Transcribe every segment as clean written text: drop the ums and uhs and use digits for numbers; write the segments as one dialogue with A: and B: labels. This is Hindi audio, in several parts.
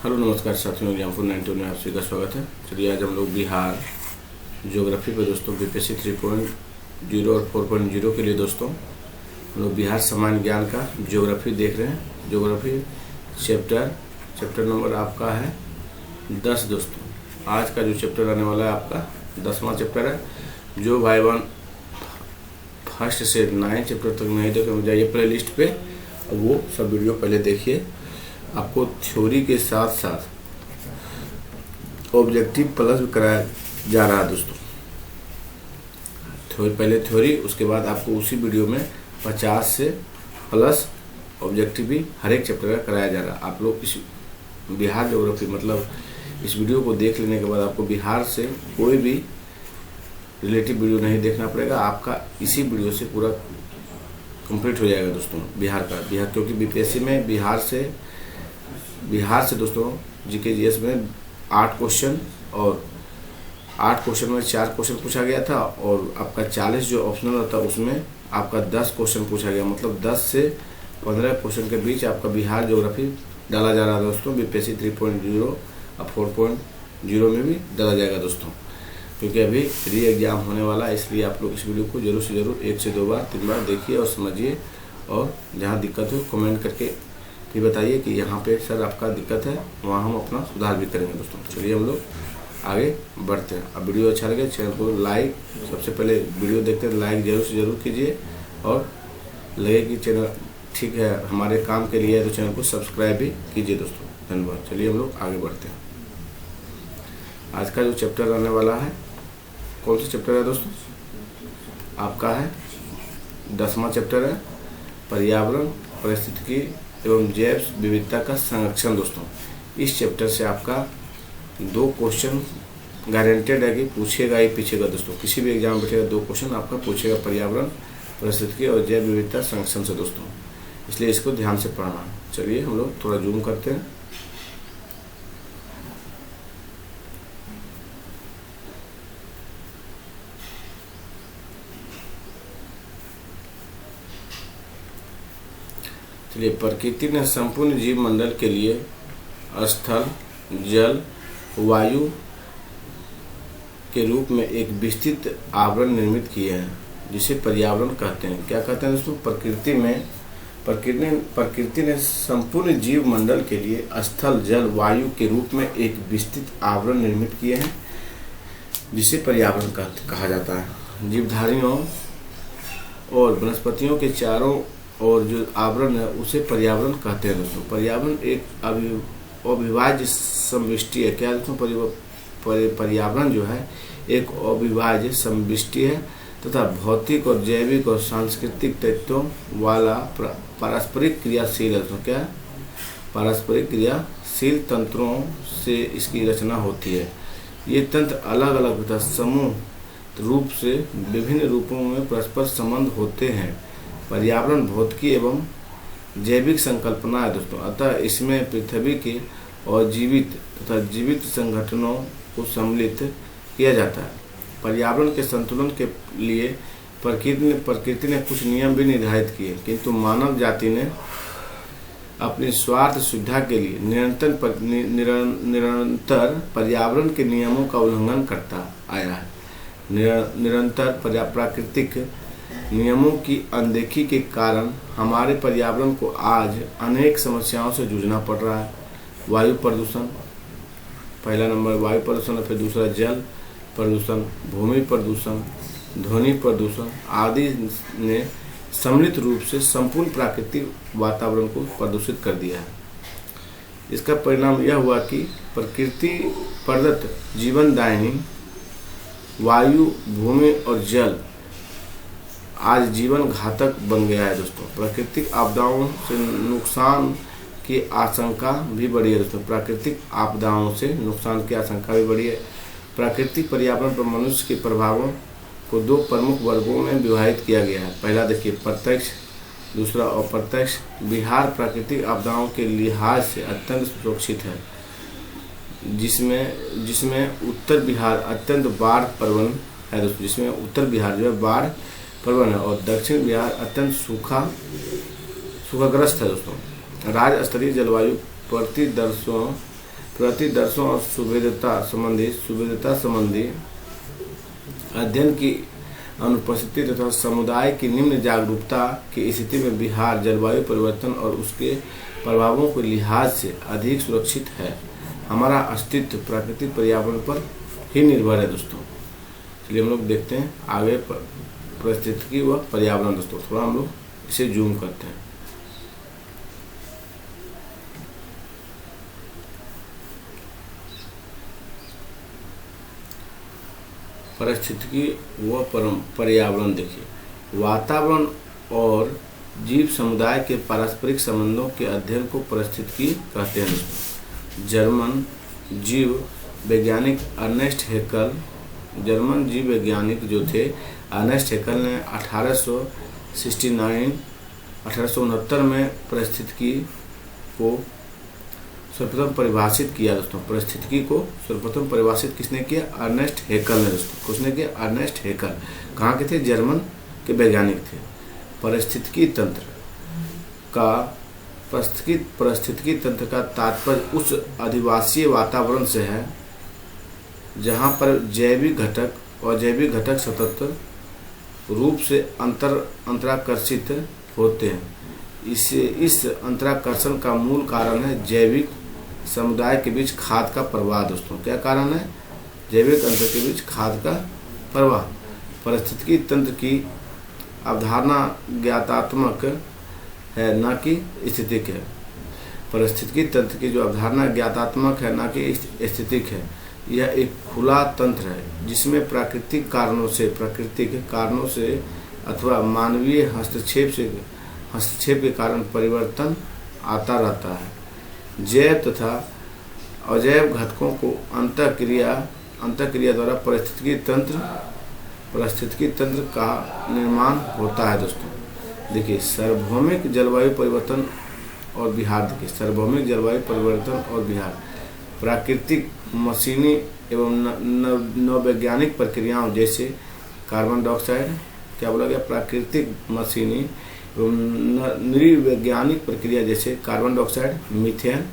A: हेलो नमस्कार साथियों, एग्जाम्पल 92 में आप सभी का स्वागत है। चलिए आज हम लोग बिहार ज्योग्राफी पर दोस्तों बीपीएससी 3.0 और 4.0 के लिए दोस्तों हम लोग बिहार सामान्य ज्ञान का ज्योग्राफी देख रहे हैं। ज्योग्राफी चैप्टर नंबर आपका है 10 दोस्तों। आज का जो चैप्टर आने वाला है आपका 10वां चैप्टर है। जो भाई बहन फर्स्ट से 9 चैप्टर तक नहीं देखे जाइए प्ले लिस्ट पे, वो सब वीडियो पहले देखिए। आपको थ्योरी के साथ साथ ऑब्जेक्टिव प्लस भी कराया जा रहा है दोस्तों। पहले थ्योरी, उसके बाद आपको उसी वीडियो में 50 से प्लस ऑब्जेक्टिव भी हर एक चैप्टर का कराया जा रहा है। आप लोग इस बिहार ज्योग्राफी मतलब इस वीडियो को देख लेने के बाद आपको बिहार से कोई भी रिलेटिव वीडियो नहीं देखना पड़ेगा। आपका इसी वीडियो से पूरा कंप्लीट हो जाएगा दोस्तों बिहार क्योंकि बीपीएससी में बिहार से दोस्तों जीके जीएस में 8 क्वेश्चन और 8 क्वेश्चन में 4 क्वेश्चन पूछा गया था और आपका 40 जो ऑप्शनल था उसमें आपका 10 क्वेश्चन पूछा गया। मतलब 10 से 15 क्वेश्चन के बीच आपका बिहार ज्योग्राफी डाला जा रहा है दोस्तों। बीपीएससी 3.0 और 4.0 में भी डाला जाएगा दोस्तों, क्योंकि अभी री एग्जाम होने वाला है। इसलिए आप लोग इस वीडियो को जरूर से जरूर 1 से 2 बार 3 बार देखिए और समझिए, और जहाँ दिक्कत हो कमेंट करके भी बताइए कि यहाँ पे सर आपका दिक्कत है, वहाँ हम अपना सुधार भी करेंगे दोस्तों। चलिए हम लोग आगे बढ़ते हैं। अब वीडियो अच्छा लगे चैनल को लाइक, सबसे पहले वीडियो देखते हैं लाइक जरूर से जरूर कीजिए, और लगे कि चैनल ठीक है हमारे काम के लिए है तो चैनल को सब्सक्राइब भी कीजिए दोस्तों। धन्यवाद। चलिए हम लोग आगे बढ़ते हैं। आज का जो चैप्टर आने वाला है, कौन सा चैप्टर है दोस्तों? आपका है 10वां चैप्टर है, पर्यावरण पारिस्थितिकी एवं जैव विविधता का संरक्षण दोस्तों। इस चैप्टर से आपका 2 क्वेश्चन गारंटेड है कि पूछेगा ही पूछेगा दोस्तों। किसी भी एग्जाम में बैठेगा 2 क्वेश्चन आपका पूछेगा पर्यावरण पारिस्थितिकी और जैव विविधता संरक्षण से दोस्तों, इसलिए इसको ध्यान से पढ़ना है। चलिए हम लोग थोड़ा जूम करते हैं। चलिए, प्रकृति ने संपूर्ण जीव मंडल के लिए स्थल, जल, वायु के रूप में एक विस्तृत आवरण निर्मित किए हैं, जिसे पर्यावरण कहते हैं। क्या कहते हैं दोस्तों? प्रकृति ने संपूर्ण जीव मंडल के लिए स्थल, जल, वायु के रूप में एक विस्तृत आवरण निर्मित किए हैं, जिसे पर्यावरण कहा जाता है। जीवधारियों और वनस्पतियों के चारों और जो आवरण है उसे पर्यावरण कहते हैं दोस्तों। पर्यावरण एक अविभाज्य समष्टि है। क्या दोस्तों? पर्यावरण जो है एक अविभाज्य समष्टि है तथा भौतिक और जैविक और सांस्कृतिक तत्वों वाला पारस्परिक क्रियाशील है। क्या? पारस्परिक क्रियाशील तंत्रों से इसकी रचना होती है। ये तंत्र अलग अलग तथा समूह रूप से विभिन्न रूपों में परस्पर संबंध होते हैं। पर्यावरण भौतिकी एवं जैविक संकल्पना है दोस्तों, अतः इसमें पृथ्वी के और जीवित तथा जीवित संगठनों को सम्मिलित किया जाता है। पर्यावरण के संतुलन के लिए प्रकृति ने कुछ नियम भी निर्धारित किए, किंतु मानव जाति ने अपनी स्वार्थ सुविधा के लिए निरंतर पर्यावरण के नियमों का उल्लंघन करता आया है। निरंतर प्राकृतिक नियमों की अनदेखी के कारण हमारे पर्यावरण को आज अनेक समस्याओं से जूझना पड़ रहा है। वायु प्रदूषण, पहला नंबर वायु प्रदूषण, फिर दूसरा जल प्रदूषण, भूमि प्रदूषण, ध्वनि प्रदूषण आदि ने सम्मिलित रूप से संपूर्ण प्राकृतिक वातावरण को प्रदूषित कर दिया है। इसका परिणाम यह हुआ कि प्रकृति प्रदत्त जीवनदायिनी वायु, भूमि और जल आज जीवन घातक बन गया है दोस्तों। प्राकृतिक आपदाओं से नुकसान की आशंका भी बढ़ी है दोस्तों। प्राकृतिक आपदाओं से नुकसान की आशंका भी बढ़ी है। प्राकृतिक पर्यावरण पर मनुष्य के प्रभावों को 2 प्रमुख वर्गों में विभाजित किया गया है। पहला देखिए प्रत्यक्ष, दूसरा अप्रत्यक्ष। बिहार प्राकृतिक आपदाओं के लिहाज से अत्यंत सुरक्षित है, जिसमें उत्तर बिहार अत्यंत बाढ़ प्रवण है दोस्तों। जिसमें उत्तर बिहार जो है बाढ़ प्रवण है और दक्षिण बिहार अत्यंत सूखाग्रस्त है दोस्तों। राज्य स्तरीय जलवायु परिदृश्यों प्रतिदर्शों और सुविधता संबंधी अध्ययन की अनुपस्थिति तथा समुदाय की निम्न जागरूकता की स्थिति में बिहार जलवायु परिवर्तन और उसके प्रभावों के लिहाज से अधिक सुरक्षित है। हमारा अस्तित्व प्राकृतिक पर्यावरण पर ही निर्भर है दोस्तों। चलिए हम लोग देखते हैं आगे परिस्थितिकी व पर्यावरण दोस्तों। थोड़ा हम लोग इसे जूम करते हैं। परिस्थितिकी व पर्यावरण देखिए, वातावरण और जीव समुदाय के पारस्परिक संबंधों के अध्ययन को परिस्थितिकी कहते हैं दोस्तों। जर्मन जीव वैज्ञानिक अर्नेस्ट हेकल, जर्मन जीव वैज्ञानिक जो थे अर्नेस्ट हेकल ने 1869 में परिस्थितिकी को सर्वप्रथम परिभाषित किया दोस्तों। परिस्थितिकी को सर्वप्रथम परिभाषित किसने किया? अर्नेस्ट हेकल ने दोस्तों। किसने किया? Ernest Haeckel. कहाँ के थे? जर्मन के वैज्ञानिक थे। परिस्थितिकी तंत्र का तात्पर्य उस अधिवासीय वातावरण से है जहाँ पर जैविक घटक और जैविक घटक स्वतंत्र रूप से अंतराकर्षित होते हैं। इस अंतराकर्षण का मूल कारण है जैविक समुदाय के बीच खाद का प्रवाह दोस्तों। क्या कारण है? जैविक अंतर के बीच खाद का प्रवाह। परिस्थितिकी तंत्र की अवधारणा ज्ञातात्मक है न कि स्थितिक है। परिस्थितिकी तंत्र की जो अवधारणा ज्ञातात्मक है न कि स्थितिक है। यह एक खुला तंत्र है जिसमें प्राकृतिक कारणों से अथवा मानवीय हस्तक्षेप के कारण परिवर्तन आता रहता है। जैव तथा अजैव घटकों को अंतःक्रिया द्वारा परिस्थितिकी तंत्र का निर्माण होता है दोस्तों। देखिए सार्वभौमिक जलवायु परिवर्तन और बिहार। देखिए सार्वभौमिक जलवायु परिवर्तन और बिहार प्राकृतिक, मशीनी एवं नववैज्ञानिक प्रक्रियाओं जैसे कार्बन डाइऑक्साइड, क्या बोला गया? प्राकृतिक, मशीनी एवं निर्वैज्ञानिक प्रक्रिया जैसे कार्बन डाइऑक्साइड, मीथेन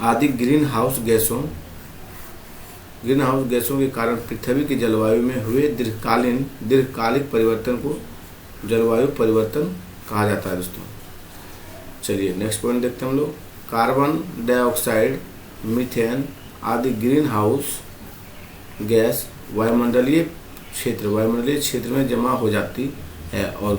A: आदि ग्रीन हाउस गैसों के कारण पृथ्वी की जलवायु में हुए दीर्घकालिक परिवर्तन को जलवायु परिवर्तन कहा जाता है दोस्तों। चलिए नेक्स्ट पॉइंट देखते हैं हम लोग। कार्बन डाइऑक्साइड, मीथेन आदि ग्रीन हाउस गैस वायुमंडलीय क्षेत्र में जमा हो जाती है और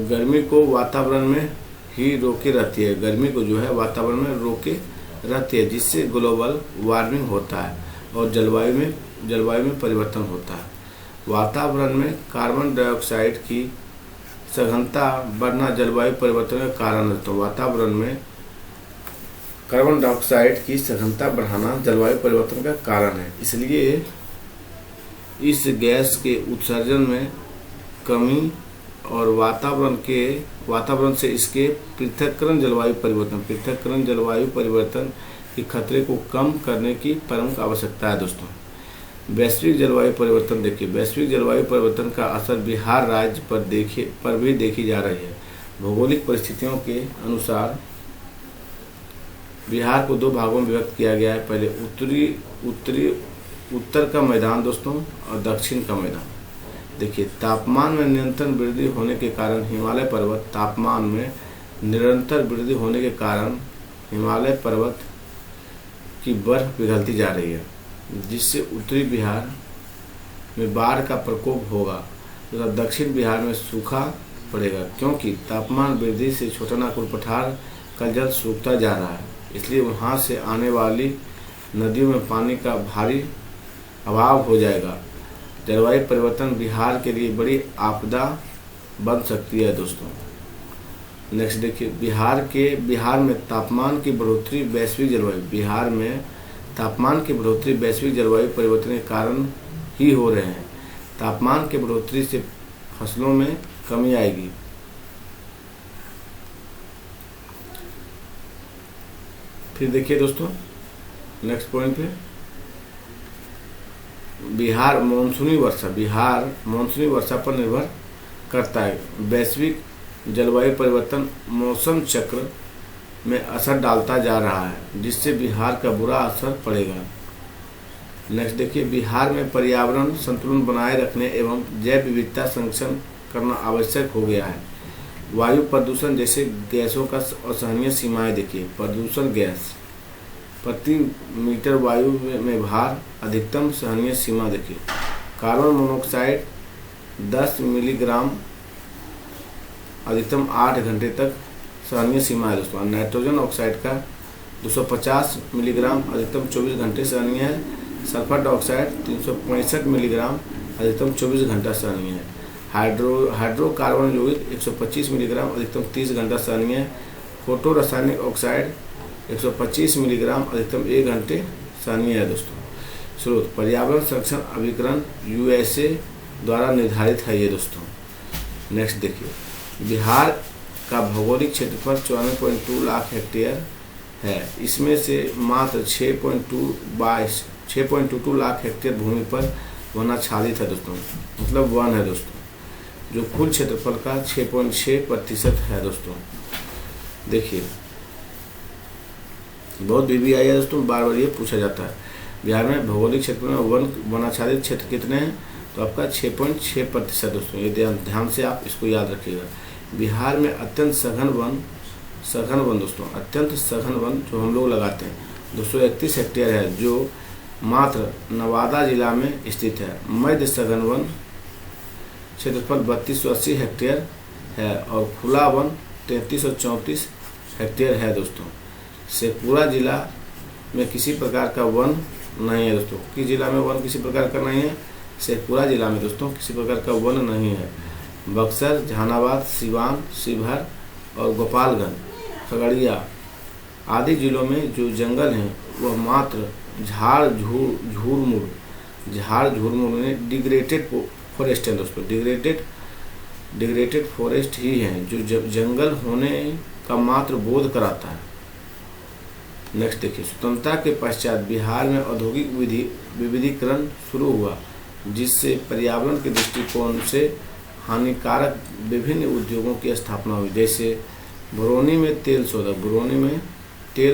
A: गर्मी को वातावरण में ही रोके रहती है। गर्मी को जो है वातावरण में रोके रहती है, जिससे ग्लोबल वार्मिंग होता है और जलवायु में परिवर्तन होता है। वातावरण में कार्बन डाइऑक्साइड की सघनता बढ़ना जलवायु परिवर्तन का कारण है। तो वातावरण में कार्बन डाइऑक्साइड की सघनता बढ़ाना जलवायु परिवर्तन का कारण है। इसलिए इस गैस के उत्सर्जन में कमी और वातावरण से इसके पृथक्करण जलवायु परिवर्तन के खतरे को कम करने की प्रमुख आवश्यकता है दोस्तों। वैश्विक जलवायु परिवर्तन। देखिए वैश्विक जलवायु परिवर्तन का असर बिहार राज्य पर भी देखी जा रही है। भौगोलिक परिस्थितियों के अनुसार बिहार को 2 भागों में विभक्त किया गया है। पहले उत्तर का मैदान दोस्तों और दक्षिण का मैदान। देखिए तापमान में निरंतर वृद्धि होने के कारण हिमालय पर्वत की बर्फ पिघलती जा रही है, जिससे उत्तरी बिहार में बाढ़ का प्रकोप होगा तथा दक्षिण बिहार में सूखा पड़ेगा, क्योंकि तापमान वृद्धि से छोटा नागपुर पठार का जल सूखता जा रहा है। इसलिए वहां से आने वाली नदियों में पानी का भारी अभाव हो जाएगा। जलवायु परिवर्तन बिहार के लिए बड़ी आपदा बन सकती है दोस्तों। नेक्स्ट देखिए बिहार में तापमान की बढ़ोतरी वैश्विक जलवायु परिवर्तन के कारण ही हो रहे हैं। तापमान की बढ़ोतरी से फसलों में कमी आएगी। फिर देखिए दोस्तों नेक्स्ट पॉइंट पे बिहार मानसूनी वर्षा पर निर्भर करता है। वैश्विक जलवायु परिवर्तन मौसम चक्र में असर डालता जा रहा है, जिससे बिहार का बुरा असर पड़ेगा। नेक्स्ट देखिए, बिहार में पर्यावरण संतुलन बनाए रखने एवं जैव विविधता संरक्षण करना आवश्यक हो गया है। वायु प्रदूषण जैसे गैसों का असहनीय सीमाएं देखिए। प्रदूषण गैस प्रति मीटर वायु में भार अधिकतम सहनीय सीमा देखिए। कार्बन मोनोऑक्साइड 10 मिलीग्राम अधिकतम 8 घंटे तक सहनीय सीमा है दोस्तों। नाइट्रोजन ऑक्साइड का 250 मिलीग्राम अधिकतम 24 घंटे सहनीय है। सल्फर डाइऑक्साइड 365 मिलीग्राम अधिकतम 24 घंटा सहनीय है। हाइड्रोकार्बन यौगिक 125 मिलीग्राम अधिकतम 30 घंटा सहनीय है। फोटो रासायनिक ऑक्साइड 125 मिलीग्राम अधिकतम 1 घंटे सहनीय है दोस्तों। स्रोत पर्यावरण संरक्षण अभिकरण USA द्वारा निर्धारित है ये दोस्तों। नेक्स्ट देखिए, बिहार का भौगोलिक क्षेत्रफल 94.2 लाख हेक्टेयर है। इसमें से मात्र 6.22 लाख हेक्टेयर भूमि पर वनाच्छादित है दोस्तों, मतलब वन है दोस्तों, जो कुल क्षेत्रफल का 6.6% है दोस्तों। देखिए बहुत BBI है दोस्तों, बार बार ये पूछा जाता है। बिहार में भौगोलिक क्षेत्र में वनाच्छादित क्षेत्र कितने हैं, तो आपका 6.6% दोस्तों। ये ध्यान से आप इसको याद रखिएगा। बिहार में अत्यंत सघन वन दोस्तों, अत्यंत सघन वन जो हम लोग लगाते हैं 231 हेक्टेयर है, जो मात्र नवादा जिला में स्थित है। मध्य सघन वन क्षेत्रफल 3280 हेक्टेयर है और खुला वन 3334 हेक्टेयर है दोस्तों। शेखपुरा जिला में किसी प्रकार का वन नहीं है दोस्तों। किस जिला में वन किसी प्रकार का नहीं है? शेखपुरा जिला में दोस्तों किसी प्रकार का वन नहीं है। बक्सर, जहानाबाद, सिवान, शिवहर और गोपालगंज, खगड़िया आदि जिलों में जो जंगल हैं वह मात्र झाड़ झूरमुड़ में डिग्रेडेड फॉरेस्ट है दोस्तों। डिग्रेडेड फॉरेस्ट ही हैं जो जंगल होने का मात्र बोध कराता है। नेक्स्ट देखिए, स्वतंत्रता के पश्चात बिहार में औद्योगिक विविधीकरण शुरू हुआ, जिससे पर्यावरण के दृष्टिकोण से हानिकारक विभिन्न उद्योगों की स्थापना हुई। जैसे बरौनी में तेल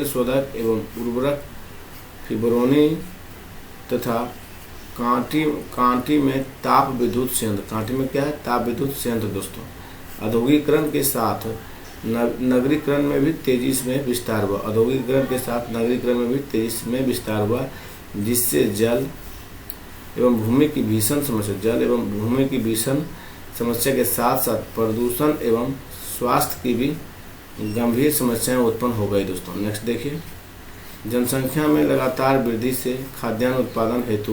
A: शोधक एवं उर्वरक, फिर बरौनी तथा कांटी में ताप विद्युत संयंत्र। कांटी में क्या है? ताप विद्युत संयंत्र दोस्तों। औद्योगिकरण के साथ नगरीकरण में भी तेजी में विस्तार हुआ। औद्योगिकरण के साथ नगरीकरण में भी तेजी में विस्तार हुआ, जिससे जल एवं भूमि की भीषण समस्या के साथ साथ प्रदूषण एवं स्वास्थ्य की भी गंभीर समस्याएं उत्पन्न हो गई दोस्तों। नेक्स्ट देखिए, जनसंख्या में लगातार वृद्धि से खाद्यान्न उत्पादन हेतु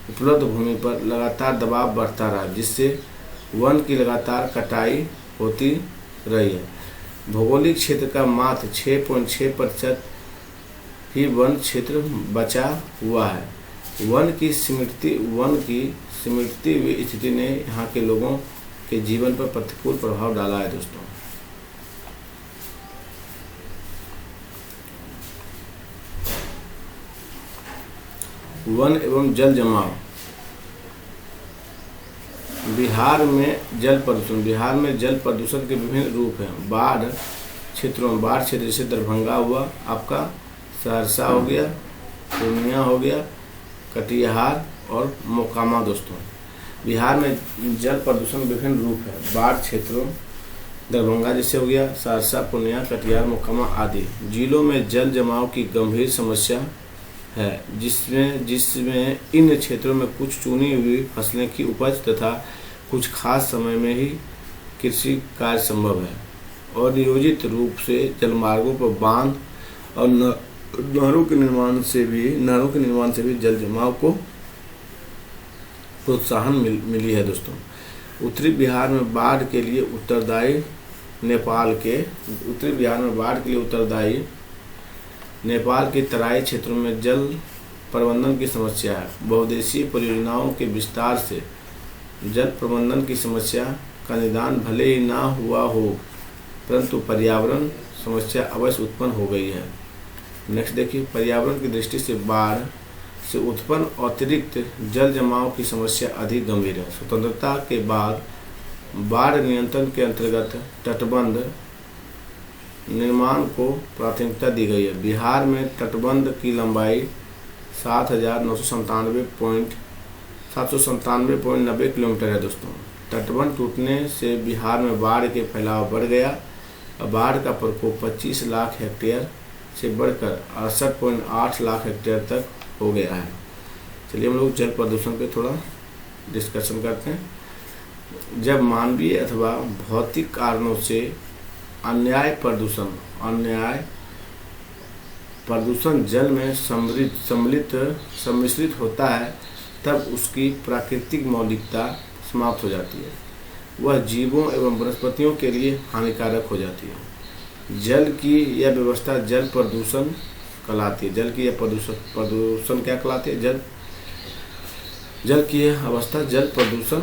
A: उपलब्ध भूमि पर लगातार दबाव बढ़ता रहा, जिससे वन की लगातार कटाई होती रही है। भौगोलिक क्षेत्र का मात्र 6.6% ही वन क्षेत्र बचा हुआ है। वन की सिमटती हुई स्थिति ने यहाँ के लोगों के जीवन पर प्रतिकूल प्रभाव डाला है दोस्तों। वन एवं जल जमाव। बिहार में जल प्रदूषण के विभिन्न रूप हैं। बाढ़ क्षेत्र जैसे दरभंगा हुआ, आपका सहरसा हो गया, पूर्णिया हो गया, कटिहार और मोकामा दोस्तों। बिहार में जल प्रदूषण विभिन्न रूप है। बाढ़ क्षेत्रों दरभंगा जैसे हो गया, सहरसा, पूर्णिया, कटिहार, मोकामा आदि जिलों में जल जमाव की गंभीर समस्या है, जिसमें इन क्षेत्रों में कुछ चुनी हुई फसलें की उपज तथा कुछ खास समय में ही कृषि कार्य संभव है और नियोजित रूप से जलमार्गों पर बांध और नहरों के निर्माण से भी जल जमाव को प्रोत्साहन मिली है दोस्तों। उत्तरी बिहार में बाढ़ के लिए उत्तरदायी नेपाल के तराई क्षेत्रों में जल प्रबंधन की समस्या है। बहुउद्देशीय परियोजनाओं के विस्तार से जल प्रबंधन की समस्या का निदान भले ही ना हुआ हो, परंतु पर्यावरण समस्या अवश्य उत्पन्न हो गई है। नेक्स्ट देखिए, पर्यावरण की दृष्टि से बाढ़ से उत्पन्न अतिरिक्त जल जमाव की समस्या अधिक गंभीर है। स्वतंत्रता के बाद बाढ़ नियंत्रण के अंतर्गत तटबंध निर्माण को प्राथमिकता दी गई है। बिहार में तटबंध की लंबाई 7,997.90 किलोमीटर है दोस्तों। तटबंध टूटने से बिहार में बाढ़ के फैलाव बढ़ गया और बाढ़ का प्रकोप 25 लाख हेक्टेयर से बढ़कर 68.8 लाख हेक्टेयर तक हो गया है। चलिए हम लोग जल प्रदूषण पे थोड़ा डिस्कशन करते हैं। जब मानवीय अथवा भौतिक कारणों से अन्याय प्रदूषण जल में सम्मिश्रित होता है, तब उसकी प्राकृतिक मौलिकता समाप्त हो जाती है। वह जीवों एवं वनस्पतियों के लिए हानिकारक हो जाती है। जल की यह व्यवस्था जल प्रदूषण कहलाती है। जल की यह प्रदूषण क्या कहलाती है? जल की यह अवस्था जल प्रदूषण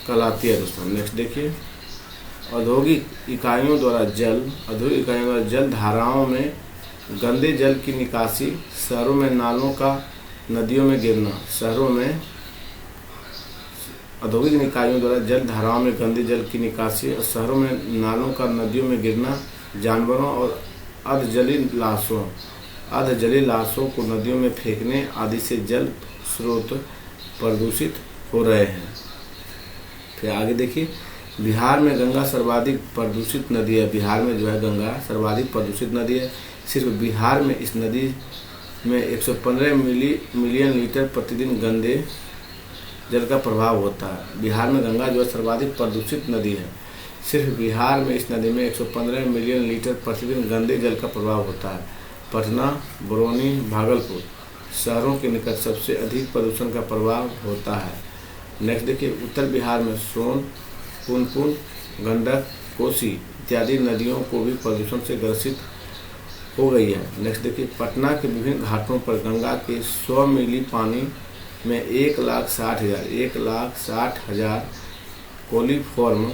A: कहलाती है दोस्तों। नेक्स्ट देखिए, औद्योगिक इकाइयों द्वारा जल धाराओं में गंदे जल की निकासी, शहरों में नालों का नदियों में गिरना। औद्योगिक इकाइयों द्वारा जल धाराओं में गंदे जल की निकासी और शहरों में नालों का नदियों में गिरना, जानवरों और अर्धजलीय लाशों को नदियों में फेंकने आदि से जल स्रोत प्रदूषित हो रहे हैं। फिर आगे देखिए, बिहार में गंगा सर्वाधिक प्रदूषित नदी है। बिहार में जो है गंगा सर्वाधिक प्रदूषित नदी है। सिर्फ बिहार में इस नदी में 115 मिलियन लीटर प्रतिदिन गंदे जल का प्रभाव होता है। बिहार में गंगा जो है सर्वाधिक प्रदूषित नदी है। सिर्फ बिहार में इस नदी में 115 मिलियन लीटर प्रतिदिन गंदे जल का प्रभाव होता है। पटना, बरौनी, भागलपुर शहरों के निकट सबसे अधिक प्रदूषण का प्रभाव होता है। नेक्स्ट देखिए, उत्तर बिहार में सोन, पुनपुन, गंडक, कोसी इत्यादि नदियों को भी प्रदूषण से ग्रसित हो गई है। नेक्स्ट देखिए, पटना के विभिन्न घाटों पर गंगा के 100 मिली पानी में 1,60,000 कोलीफॉर्म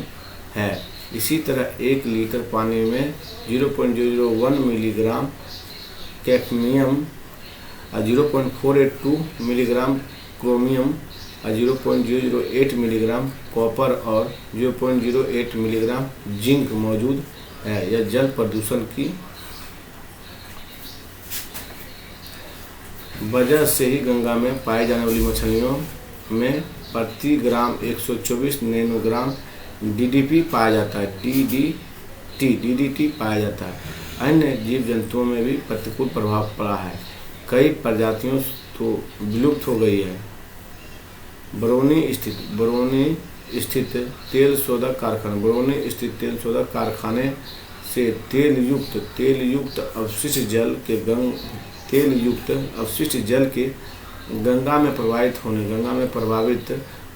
A: है। इसी तरह 1 लीटर पानी में 0.001 milligram cadmium, 0.482 milligram chromium, 0.008 milligram copper और 0.08 मिलीग्राम जिंक मौजूद है। यह जल प्रदूषण की वजह से ही गंगा में पाई जाने वाली मछलियों में प्रति ग्राम 124 नैनोग्राम DDP पाया जाता है। DDT पाया जाता है। अन्य जीव जंतुओं में भी प्रतिकूल प्रभाव पड़ा है। कई प्रजातियों तो विलुप्त हो गई है। बरौनी स्थित तेल शोधक कारखाने से तेल युक्त अवशिष्ट जल के गंगा में प्रवाहित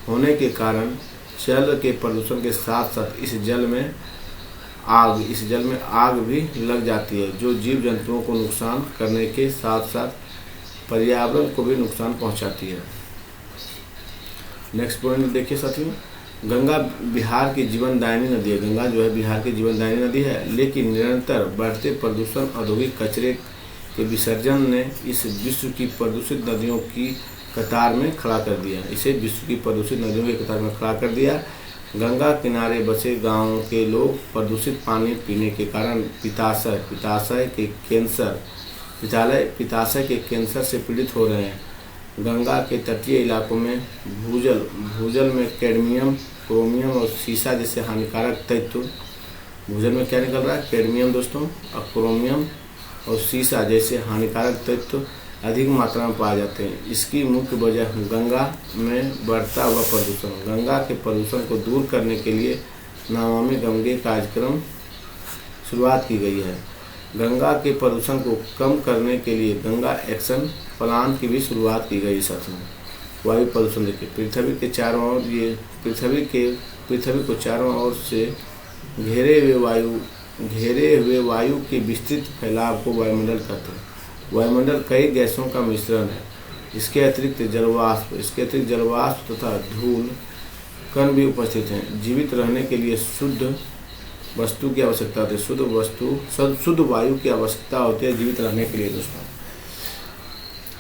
A: होने के कारण जल के प्रदूषण के साथ साथ इस जल में आग भी लग जाती है, जो जीव जंतुओं को नुकसान करने के साथ साथ पर्यावरण को भी नुकसान पहुंचाती है। नेक्स्ट पॉइंट देखिए साथियों, गंगा बिहार की जीवनदायिनी नदी है। गंगा जो है बिहार की जीवनदायिनी नदी है, लेकिन निरंतर बढ़ते प्रदूषण, औद्योगिक कचरे के विसर्जन ने इस विश्व की प्रदूषित नदियों की कतार में खड़ा कर दिया। गंगा किनारे बसे गांवों के लोग प्रदूषित पानी पीने के कारण पित्ताशय के कैंसर से पीड़ित हो रहे हैं। गंगा के तटीय इलाकों में भूजल में कैडमियम, क्रोमियम और सीसा जैसे हानिकारक तत्व, भूजल में क्या निकल रहा है? कैडमियम दोस्तों, और क्रोमियम और सीसा जैसे हानिकारक तत्व अधिक मात्रा में पाए जाते हैं। इसकी मुख्य वजह गंगा में बढ़ता हुआ प्रदूषण। गंगा के प्रदूषण को दूर करने के लिए नमामि गंगे कार्यक्रम शुरुआत की गई है। गंगा के प्रदूषण को कम करने के लिए गंगा एक्शन प्लान की भी शुरुआत की गई। साथ में वायु प्रदूषण देखिए, पृथ्वी को चारों ओर से घेरे हुए वायु के विस्तृत फैलाव को वायुमंडल कहते हैं। वायुमंडल कई गैसों का मिश्रण है। इसके अतिरिक्त जलवाष्प तथा धूल कण भी उपस्थित हैं। जीवित रहने के लिए शुद्ध वस्तु की आवश्यकता होती है। शुद्ध वायु की आवश्यकता होती है जीवित रहने के लिए दोस्तों।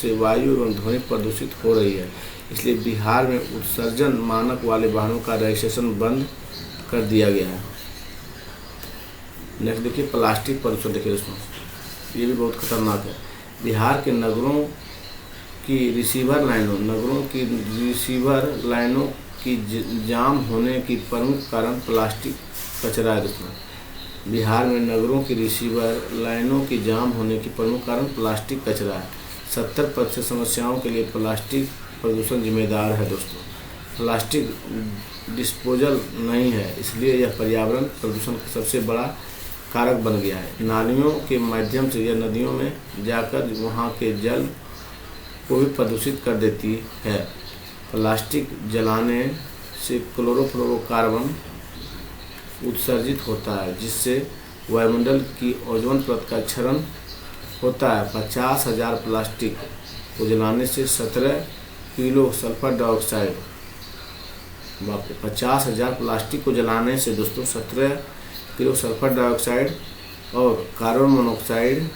A: से वायु एवं ध्वनि प्रदूषित हो रही है। इसलिए बिहार में उत्सर्जन मानक वाले वाहनों का रजिस्ट्रेशन बंद कर दिया गया है। नेक्स्ट देखिए प्लास्टिक प्रदूषण। देखिए दोस्तों, ये भी बहुत खतरनाक है। बिहार के नगरों की रिसीवर लाइनों की जाम होने की प्रमुख कारण प्लास्टिक कचरा है दोस्तों। बिहार में नगरों की रिसीवर लाइनों की जाम होने की प्रमुख कारण प्लास्टिक कचरा है। 70% समस्याओं के लिए प्लास्टिक प्रदूषण जिम्मेदार है दोस्तों। प्लास्टिक डिस्पोजल नहीं है, इसलिए यह पर्यावरण प्रदूषण का सबसे बड़ा कारक बन गया है। नालियों के माध्यम से यह नदियों में जाकर वहाँ के जल को भी प्रदूषित कर देती है। प्लास्टिक जलाने से क्लोरोफ्लोरोकार्बन उत्सर्जित होता है, जिससे वायुमंडल की ओजोन परत का क्षरण होता है। 50,000 प्लास्टिक को जलाने से 17 किलो सल्फर डाइऑक्साइड, 50,000 प्लास्टिक को जलाने से दोस्तों 17 किलो सल्फर डाइऑक्साइड और कार्बन मोनोऑक्साइड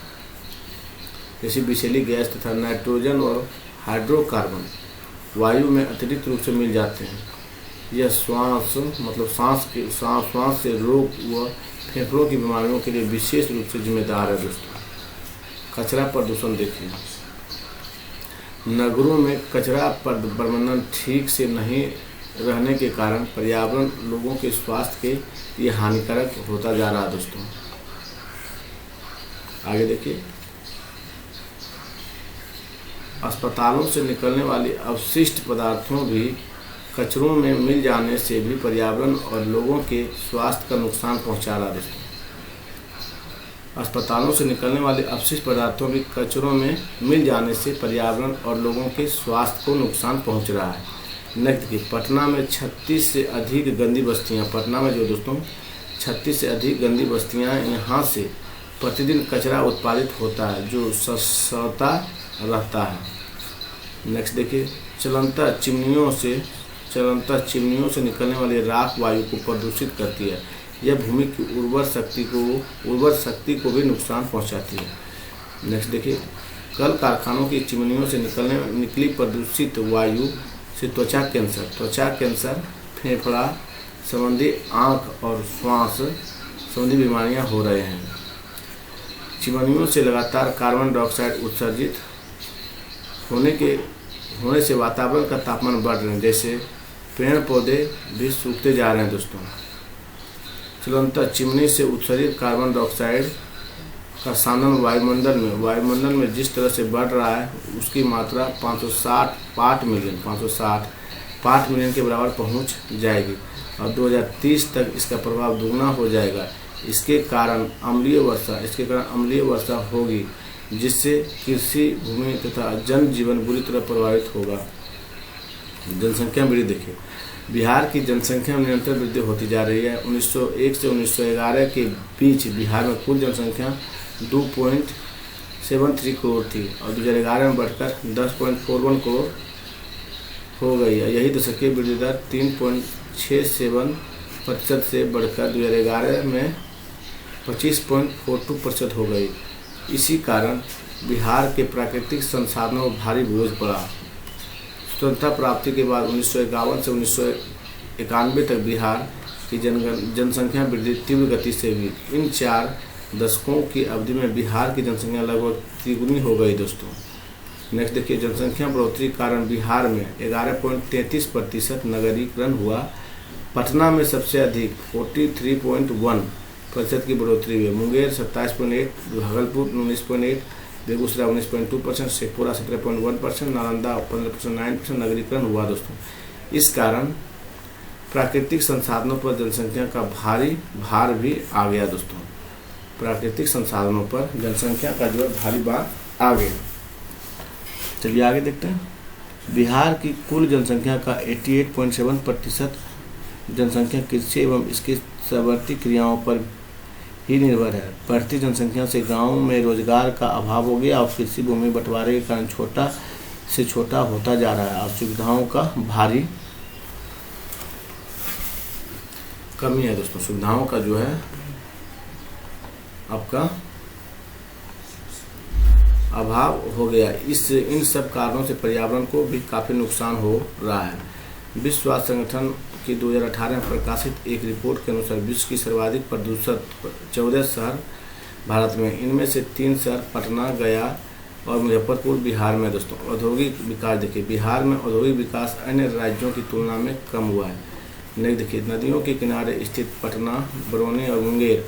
A: जैसी विषैली गैस तथा नाइट्रोजन और हाइड्रोकार्बन वायु में अतिरिक्त रूप से मिल जाते हैं। यह सांस से रोग व फेफड़ों की बीमारियों के लिए विशेष रूप से जिम्मेदार है दोस्तों। कचरा प्रदूषण देखिए, नगरों में कचरा प्रबंधन ठीक से नहीं रहने के कारण पर्यावरण लोगों के स्वास्थ्य के लिए हानिकारक होता जा रहा है दोस्तों। आगे देखिए, अस्पतालों से निकलने वाली अवशिष्ट पदार्थों भी कचरों में मिल जाने से भी पर्यावरण और लोगों के स्वास्थ्य का नुकसान पहुंचा रहा है दोस्तों। अस्पतालों से निकलने वाले अपशिष्ट पदार्थों के कचरों में मिल जाने से पर्यावरण और लोगों के स्वास्थ्य को नुकसान पहुंच रहा है। नेक्स्ट देखिए, पटना में 36 से अधिक गंदी बस्तियां, पटना में जो दोस्तों 36 से अधिक गंदी बस्तियां, यहाँ से प्रतिदिन कचरा उत्पादित होता है जो सड़ता रहता है। नेक्स्ट देखिए, चलंता चिमनियों से निकलने वाली राख वायु को प्रदूषित करती है। यह भूमि की उर्वर शक्ति को भी नुकसान पहुंचाती है। नेक्स्ट देखिए, कल कारखानों की चिमनियों से निकली प्रदूषित वायु से त्वचा कैंसर, फेफड़ा संबंधी, आँख और श्वास संबंधी बीमारियां हो रहे हैं। चिमनियों से लगातार कार्बन डाइऑक्साइड उत्सर्जित होने से वातावरण का तापमान बढ़ रहे हैं, जैसे पेड़ पौधे भी सूखते जा रहे हैं दोस्तों। चलंता चिमनी से उत्सर्जित कार्बन डाइऑक्साइड का साधन वायुमंडल में जिस तरह से बढ़ रहा है उसकी मात्रा 560 पार्ट मिलियन के बराबर पहुंच जाएगी और 2030 तक इसका प्रभाव दुगना हो जाएगा। इसके कारण अम्लीय वर्षा होगी, जिससे कृषि भूमि तथा जनजीवन बुरी तरह प्रभावित होगा। जनसंख्या वृद्धि देखिए, बिहार की जनसंख्या में निरंतर वृद्धि होती जा रही है। 1901 से 1911 के बीच बिहार में कुल जनसंख्या 2.73 करोड़ थी और 2011 में बढ़कर 10.41 करोड़ हो गई है। यही दशकीय वृद्धि दर 3.67% से बढ़कर 2011 में 25.42% हो गई। इसी कारण बिहार के प्राकृतिक संसाधनों पर भारी बोझ पड़ा। स्वतंत्रता प्राप्ति के बाद 1951 से 1991 तक बिहार की जनसंख्या वृद्धि तीव्र गति से हुई। इन 4 दशकों की अवधि में बिहार की जनसंख्या लगभग तिगुनी हो गई दोस्तों। नेक्स्ट देखिए, जनसंख्या बढ़ोतरी के कारण बिहार में 11.33% नगरीकरण हुआ। पटना में सबसे अधिक 43.1% की बढ़ोतरी हुई। मुंगेर 27.8%, भागलपुर 19.8%, बेगूसराय 19.2%, शेखपुरा 17.1%, नालंदा 15.9% नगरीकरण हुआ दोस्तों। इस कारण प्राकृतिक संसाधनों पर जनसंख्या का भारी भार भी आ गया दोस्तों। प्राकृतिक संसाधनों पर जनसंख्या का जो भारी भार आ गया। चलिए आगे देखते हैं। बिहार की कुल जनसंख्या का 88.7% जनसंख्या कृषि एवं इसकी सवर्ती क्रियाओं पर ही निर्भर है। बढ़ती जनसंख्या से गांवों में रोजगार का अभाव हो गया और कृषि भूमि बंटवारे के कारण छोटा से छोटा होता जा रहा है और सुविधाओं का भारी कमी है दोस्तों। सुविधाओं का जो है आपका अभाव हो गया। इन सब कारणों से पर्यावरण को भी काफ़ी नुकसान हो रहा है। विश्व स्वास्थ्य संगठन की 2018 में प्रकाशित एक रिपोर्ट के अनुसार विश्व की सर्वाधिक प्रदूषित 14 शहर भारत में, इनमें से 3 शहर पटना, गया और मुजफ्फरपुर बिहार में दोस्तों। औद्योगिक विकास देखिए, बिहार में औद्योगिक विकास अन्य राज्यों की तुलना में कम हुआ है। नहीं देखिए, नदियों के किनारे स्थित पटना, बरौनी और मुंगेर,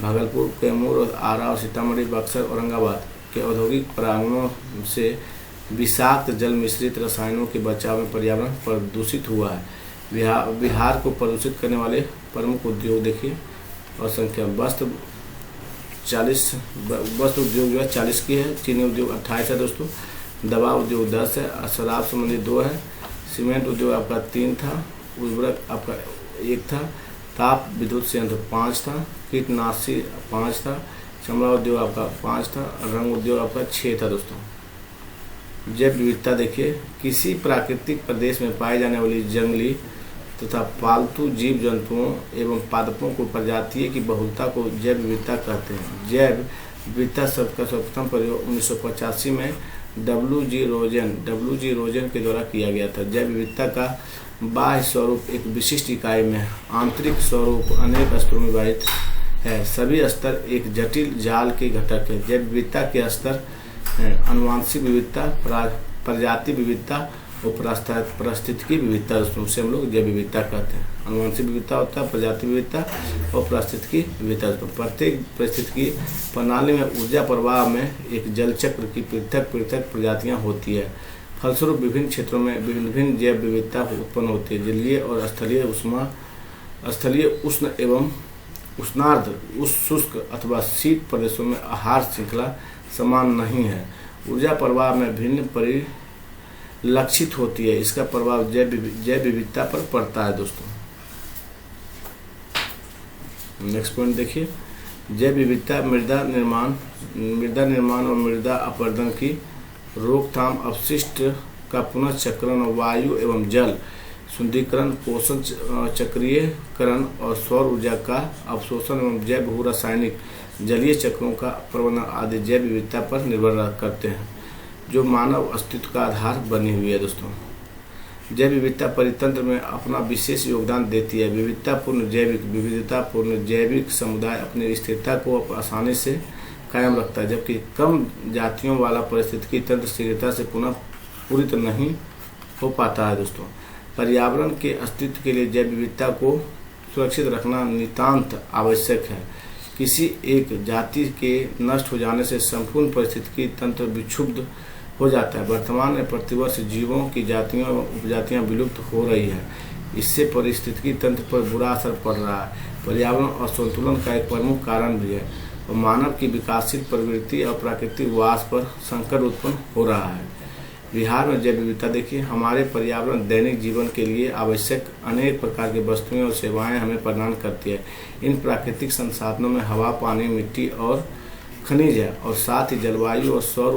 A: भागलपुर, कैमूर और आरा और सीतामढ़ी, बक्सर, औरंगाबाद के औद्योगिक प्रांगणों से विषाक्त जल मिश्रित रसायनों के बचाव में पर्यावरण प्रदूषित हुआ है। बिहार को प्रदूषित करने वाले प्रमुख उद्योग देखिए और संख्या वस्त्र उद्योग जो है 40 की है, चीनी उद्योग 28 है दोस्तों, दवा उद्योग 10 है, शराब संबंधी 2 है, सीमेंट उद्योग आपका 3 था, उर्वरक आपका 1 था, ताप विद्युत संयंत्र 5 था, कीटनाशी 5 था, चमड़ा उद्योग आपका 5 था, रंग उद्योग आपका 6 था दोस्तों। जैव विविधता देखिए, किसी प्राकृतिक प्रदेश में पाए जाने वाली जंगली तथा पालतू जीव जंतुओं एवं पादपों को प्रजातीय की बहुलता को जैव विविधता कहते हैं। जैव विविधता शब्द का सर्वप्रथम प्रयोग 1985 में डब्ल्यू.जी. रोजन के द्वारा किया गया था। जैव विविधता का बाह्य स्वरूप एक विशिष्ट इकाई में, आंतरिक स्वरूप अनेक स्तरों में विभाजित है। सभी स्तर एक जटिल जाल के घटक है। जैव विविधता के स्तर आनुवांशिक विविधता, प्रजाति विविधता और पारिस्थितिकी विविधता दोस्तों, उसे हम लोग जैव विविधता कहते हैं। आनुवांशिक विविधता होता है, प्रजाति विविधता और पारिस्थितिकी विविधता दोस्तों। प्रत्येक पारिस्थितिकी प्रणाली में ऊर्जा प्रवाह में एक जल चक्र की पृथक प्रजातियां होती है। फलस्वरूप विभिन्न क्षेत्रों में विभिन्न जैव विविधता उत्पन्न होती है। जलीय और स्थलीय उष्ण एवं उष्णार्द्र उस शुष्क अथवा शीत प्रदेशों में आहार श्रृंखला समान नहीं है। ऊर्जा प्रवाह में भिन्न परिलक्षित होती है। इसका प्रभाव जैव विविधता पर पड़ता है दोस्तों। नेक्स्ट पॉइंट देखिए, जैव विविधता मृदा निर्माण और मृदा अपरदन की रोकथाम, अपशिष्ट का पुनःचक्रण, वायु एवं जल शुद्धिकरण, पोषण चक्रीयकरण और सौर ऊर्जा का अवशोषण एवं जैव भू रासायनिक जलीय चक्रों का प्रबंधन आदि जैव विविधता पर निर्भर करते हैं, जो मानव अस्तित्व का आधार बनी हुई है दोस्तों। जैव विविधता परितंत्र में अपना विशेष योगदान देती है। विविधतापूर्ण जैविक समुदाय अपनी स्थिरता को आसानी से कायम रखता है, जबकि कम जातियों वाला पारिस्थितिकी तंत्र शीघ्रता से पुनः पूरित नहीं हो पाता है दोस्तों। पर्यावरण के अस्तित्व के लिए जैव विविधता को सुरक्षित रखना नितांत आवश्यक है। किसी एक जाति के नष्ट हो जाने से संपूर्ण पारिस्थितिकी तंत्र विक्षुब्ध हो जाता है। वर्तमान में प्रतिवर्ष जीवों की जातियों एवं उपजातियां विलुप्त हो रही है। इससे पारिस्थितिकी तंत्र पर बुरा असर पड़ रहा है। पर्यावरण असंतुलन का एक प्रमुख कारण भी है और मानव की विकासशील प्रवृत्ति और प्राकृतिक वास पर संकट उत्पन्न हो रहा है। बिहार में जैव विविधता देखिए, हमारे पर्यावरण दैनिक जीवन के लिए आवश्यक अनेक प्रकार की वस्तुएं और सेवाएं हमें प्रदान करती है। इन प्राकृतिक संसाधनों में हवा, पानी, मिट्टी और खनिज है और साथ ही जलवायु और सौर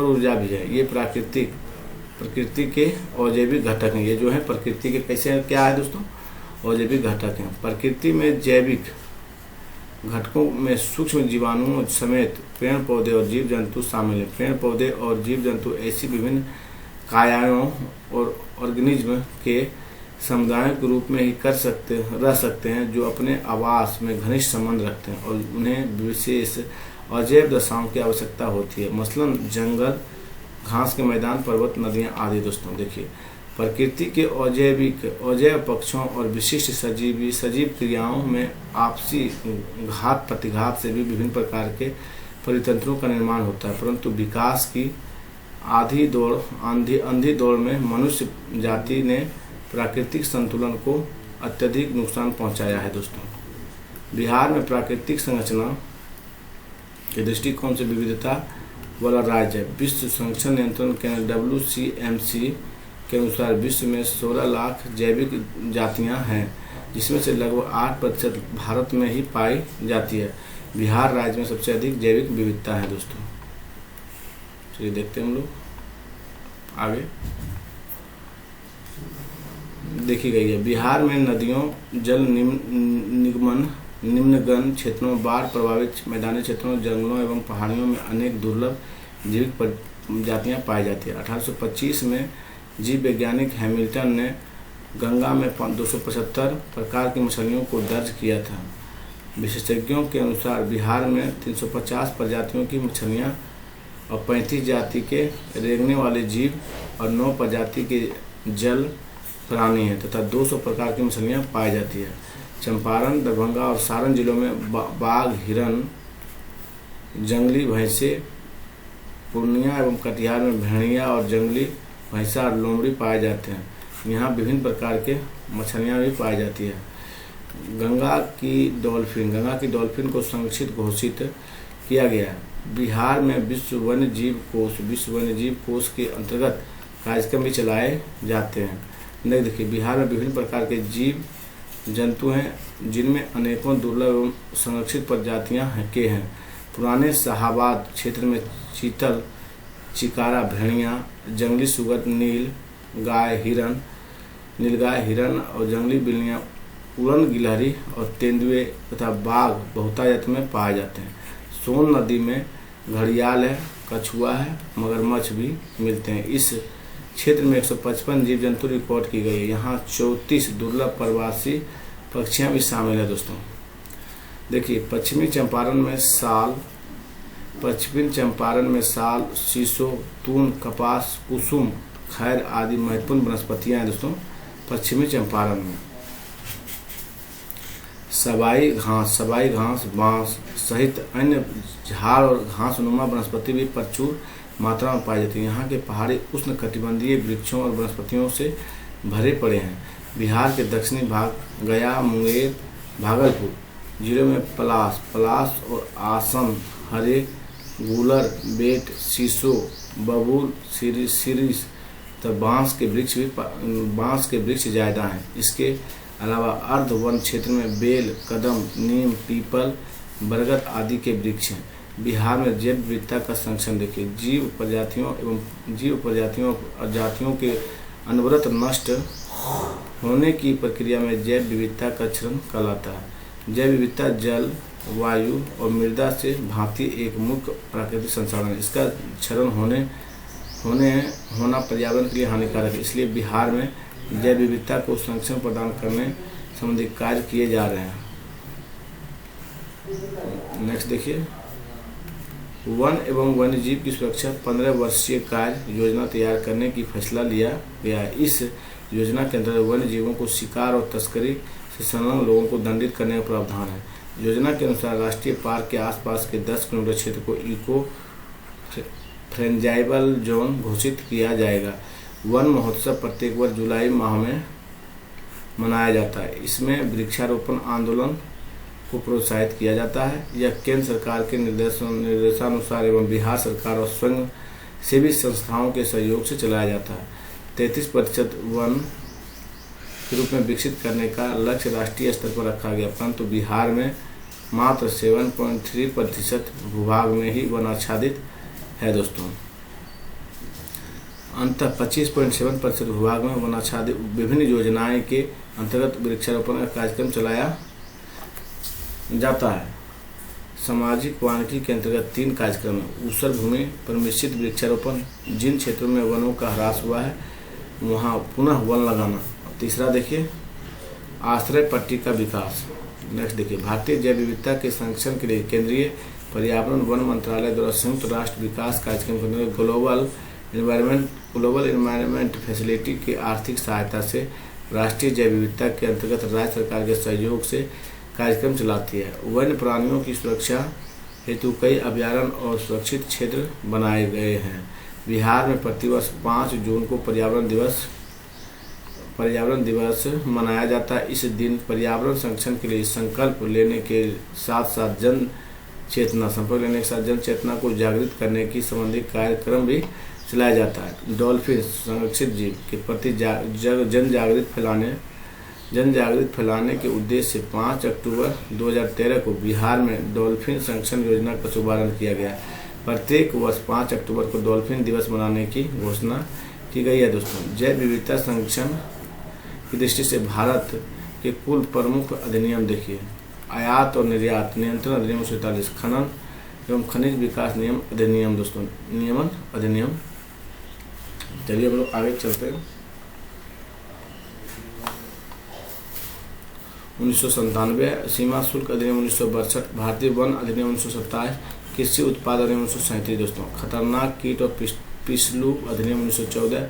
A: ऊर्जा भी है। ये प्रकृति के अजैविक घटक हैं। ये जो है प्रकृति के कैसे क्या है दोस्तों, अजैविक घटक हैं। प्रकृति में जैविक घटकों में सूक्ष्म जीवाणुओं समेत पेड़ पौधे और जीव जंतु शामिल हैं। पेड़ पौधे और जीव जंतु ऐसी विभिन्न कायाओं और ऑर्गेनिज्म के समुदायों के रूप में ही रह सकते हैं, जो अपने आवास में घनिष्ठ संबंध रखते हैं और उन्हें विशेष अजैव दशाओं की आवश्यकता होती है, मसलन जंगल, घास के मैदान, पर्वत, नदियां आदि दोस्तों। देखिए, प्रकृति के अजैव पक्षों और विशिष्ट सजीव क्रियाओं में आपसी घात प्रतिघात से भी विभिन्न प्रकार के परितंत्रों का निर्माण होता है, परंतु विकास की अंधी दौड़ में मनुष्य जाति ने प्राकृतिक संतुलन को अत्यधिक नुकसान पहुंचाया है दोस्तों। बिहार में प्राकृतिक संरचना के दृष्टिकोण से विविधता वाला राज्य है। विश्व संरक्षण नियंत्रण केंद्र WCMC के अनुसार विश्व में 16 लाख जैविक जातियां हैं, जिसमें से लगभग 8% भारत में ही पाई जाती है। बिहार राज्य में सबसे अधिक जैविक विविधता है दोस्तों। चलिए देखते हैं हम लोग आगे। देखी गई है, बिहार में नदियों, जल निम्नगन क्षेत्रों, बाढ़ प्रभावित मैदानी क्षेत्रों, जंगलों एवं पहाड़ियों में अनेक दुर्लभ जैविक प्रजातियां पाई जाती है। 1825 में जीव वैज्ञानिक हैमिल्टन ने गंगा में 275 प्रकार की मछलियों को दर्ज किया था। विशेषज्ञों के अनुसार बिहार में 350 प्रजातियों की मछलियां और 35 जाति के रेंगने वाले जीव और 9 प्रजाति के जल प्राणी हैं तथा 200 प्रकार की मछलियां पाई जाती है। चंपारण, दरभंगा और सारण जिलों में बाघ, हिरण, जंगली भैंसे, पूर्णिया एवं कटिहार में भेड़िया और जंगली भैंसा और लोमड़ी पाए जाते हैं। यहाँ विभिन्न प्रकार के मछलियाँ भी पाई जाती है। गंगा की डॉल्फिन को संरक्षित घोषित किया गया है। बिहार में विश्व वन्य जीव कोष के अंतर्गत कार्यक्रम भी चलाए जाते हैं। नहीं देखिए, बिहार में विभिन्न प्रकार के जीव जंतु हैं, जिनमें अनेकों दुर्लभ एवं संरक्षित प्रजातियां हैं। पुराने शाहाबाद क्षेत्र में चीतल, चिकारा, भेड़िया, जंगली सुगर, नीलगाय हिरन और जंगली बिल्लियां, उड़न गिलहरी और तेंदुए तथा बाघ बहुतायत में पाए जाते हैं। सोन नदी में घड़ियाल है, कछुआ है, मगरमच्छ भी मिलते हैं। इस क्षेत्र में 155 जीव जंतु रिकॉर्ड की गई है। यहाँ 34 दुर्लभ प्रवासी पक्षियाँ भी शामिल है दोस्तों। देखिए, पश्चिमी चंपारण में साल, शीशो, तून, कपास, कुसुम, खैर आदि महत्वपूर्ण वनस्पतियाँ हैं दोस्तों। पश्चिमी चंपारण में सबाई घास, बांस सहित अन्य झाड़ और घासनुमा वनस्पति भी प्रचुर मात्रा में पाई जाती है। यहाँ के पहाड़ी उष्ण कटिबंधीय वृक्षों और वनस्पतियों से भरे पड़े हैं। बिहार के दक्षिणी भाग गया, मुंगेर, भागलपुर जिले में पलास और आसम, हरे, गूलर, बेट, शीशो, बबूल, सीरीस तो बांस के वृक्ष ज़्यादा हैं। इसके अलावा अर्ध वन क्षेत्र में बेल, कदम, नीम, पीपल, बरगद आदि के वृक्ष हैं। बिहार में जैव विविधता का संरक्षण देखिए, जीव प्रजातियों और जातियों के अनवरत नष्ट होने की प्रक्रिया में जैव विविधता का क्षरण कहलाता है। जैव विविधता जल, वायु और मृदा से भांति एक मुख्य प्राकृतिक संसाधन है। इसका क्षरण होना पर्यावरण के लिए हानिकारक है। इसलिए बिहार में जैव विविधता को संरक्षण प्रदान करने संबंधी कार्य किए जा रहे हैं। नेक्स्ट देखिए, वन एवं वन्यजीव की सुरक्षा 15 वर्षीय कार्य योजना तैयार करने की फैसला लिया गया है। इस योजना के अंतर्गत वन्य जीवों को शिकार और तस्करी से संलग्न लोगों को दंडित करने का प्रावधान है। योजना के अनुसार राष्ट्रीय पार्क के आसपास के 10 किलोमीटर क्षेत्र को इको फ्रेंजाइबल जोन घोषित किया जाएगा। वन महोत्सव प्रत्येक वर्ष जुलाई माह में मनाया जाता है। इसमें वृक्षारोपण आंदोलन को प्रोत्साहित किया जाता है। यह केंद्र सरकार के निर्देशानुसार एवं बिहार सरकार और स्वयं सेवी संस्थाओं के सहयोग से चलाया जाता है। 33% वन के रूप में विकसित करने का लक्ष्य राष्ट्रीय स्तर पर रखा गया, परंतु बिहार में मात्र 7.3% भूभाग में ही वन आच्छादित है दोस्तों। अंततः 25.7% भूभाग में वन आच्छादित विभिन्न योजनाएं के अंतर्गत वृक्षारोपण का कार्यक्रम चलाया जाता है। सामाजिक वानिकी के अंतर्गत 3 कार्यक्रम है। ऊसर भूमि पर मिश्रित वृक्षारोपण, जिन क्षेत्रों में वनों का ह्रास हुआ है वहाँ पुनः वन लगाना। तीसरा देखिए, आश्रय पट्टी का विकास। नेक्स्ट देखिए, भारतीय जैव विविधता के संरक्षण के लिए केंद्रीय पर्यावरण वन मंत्रालय द्वारा संयुक्त राष्ट्र विकास कार्यक्रम के अंतर्गत ग्लोबल एनवायरनमेंट फैसिलिटी की आर्थिक सहायता से राष्ट्रीय जैव विविधता के अंतर्गत राज्य सरकार के सहयोग से कार्यक्रम चलाती है। वन्य प्राणियों की सुरक्षा हेतु कई अभयारण्य और सुरक्षित क्षेत्र बनाए गए हैं। बिहार में प्रतिवर्ष 5 जून को पर्यावरण दिवस मनाया जाता है। इस दिन पर्यावरण संरक्षण के लिए संकल्प लेने के साथ जन चेतना को जागृत करने की संबंधी कार्यक्रम भी चलाया जाता है। डॉल्फिन संरक्षित जीव के प्रति जन जागृत फैलाने के उद्देश्य से 5 अक्टूबर 2013 को बिहार में डॉल्फिन संरक्षण योजना का शुभारंभ किया गया। प्रत्येक वर्ष 5 अक्टूबर को डॉल्फिन दिवस मनाने की घोषणा की गई है दोस्तों। जैव विविधता संरक्षण की दृष्टि से भारत के कुल प्रमुख अधिनियम देखिए, आयात और निर्यात नियंत्रण अधिनियम 1947, खनन एवं खनिज विकास नियम अधिनियम दोस्तों, नियमन अधिनियम। चलिए हम लोग आगे चलते हैं। 1997 सीमा शुल्क अधिनियम 1962, भारतीय वन अधिनियम 1927, कृषि उत्पाद अधिनियम 1937 दोस्तों, खतरनाक कीट और पिस्लू अधिनियम 1914,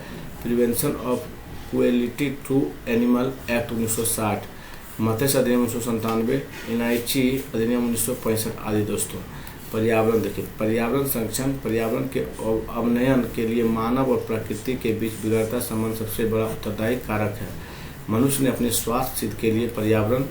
A: prevention of cruelty to animal act 1960, मत्स्य अधिनियम 1997, इनायची अधिनियम 1965 आदि दोस्तों। पर्यावरण देखिए, पर्यावरण संरक्षण पर्यावरण के अवनयन के लिए मानव और प्रकृति के बीच बिगड़ता संबंध सबसे बड़ा उत्तरदायी कारक है। मनुष्य ने अपने स्वास्थ्य हित के लिए पर्यावरण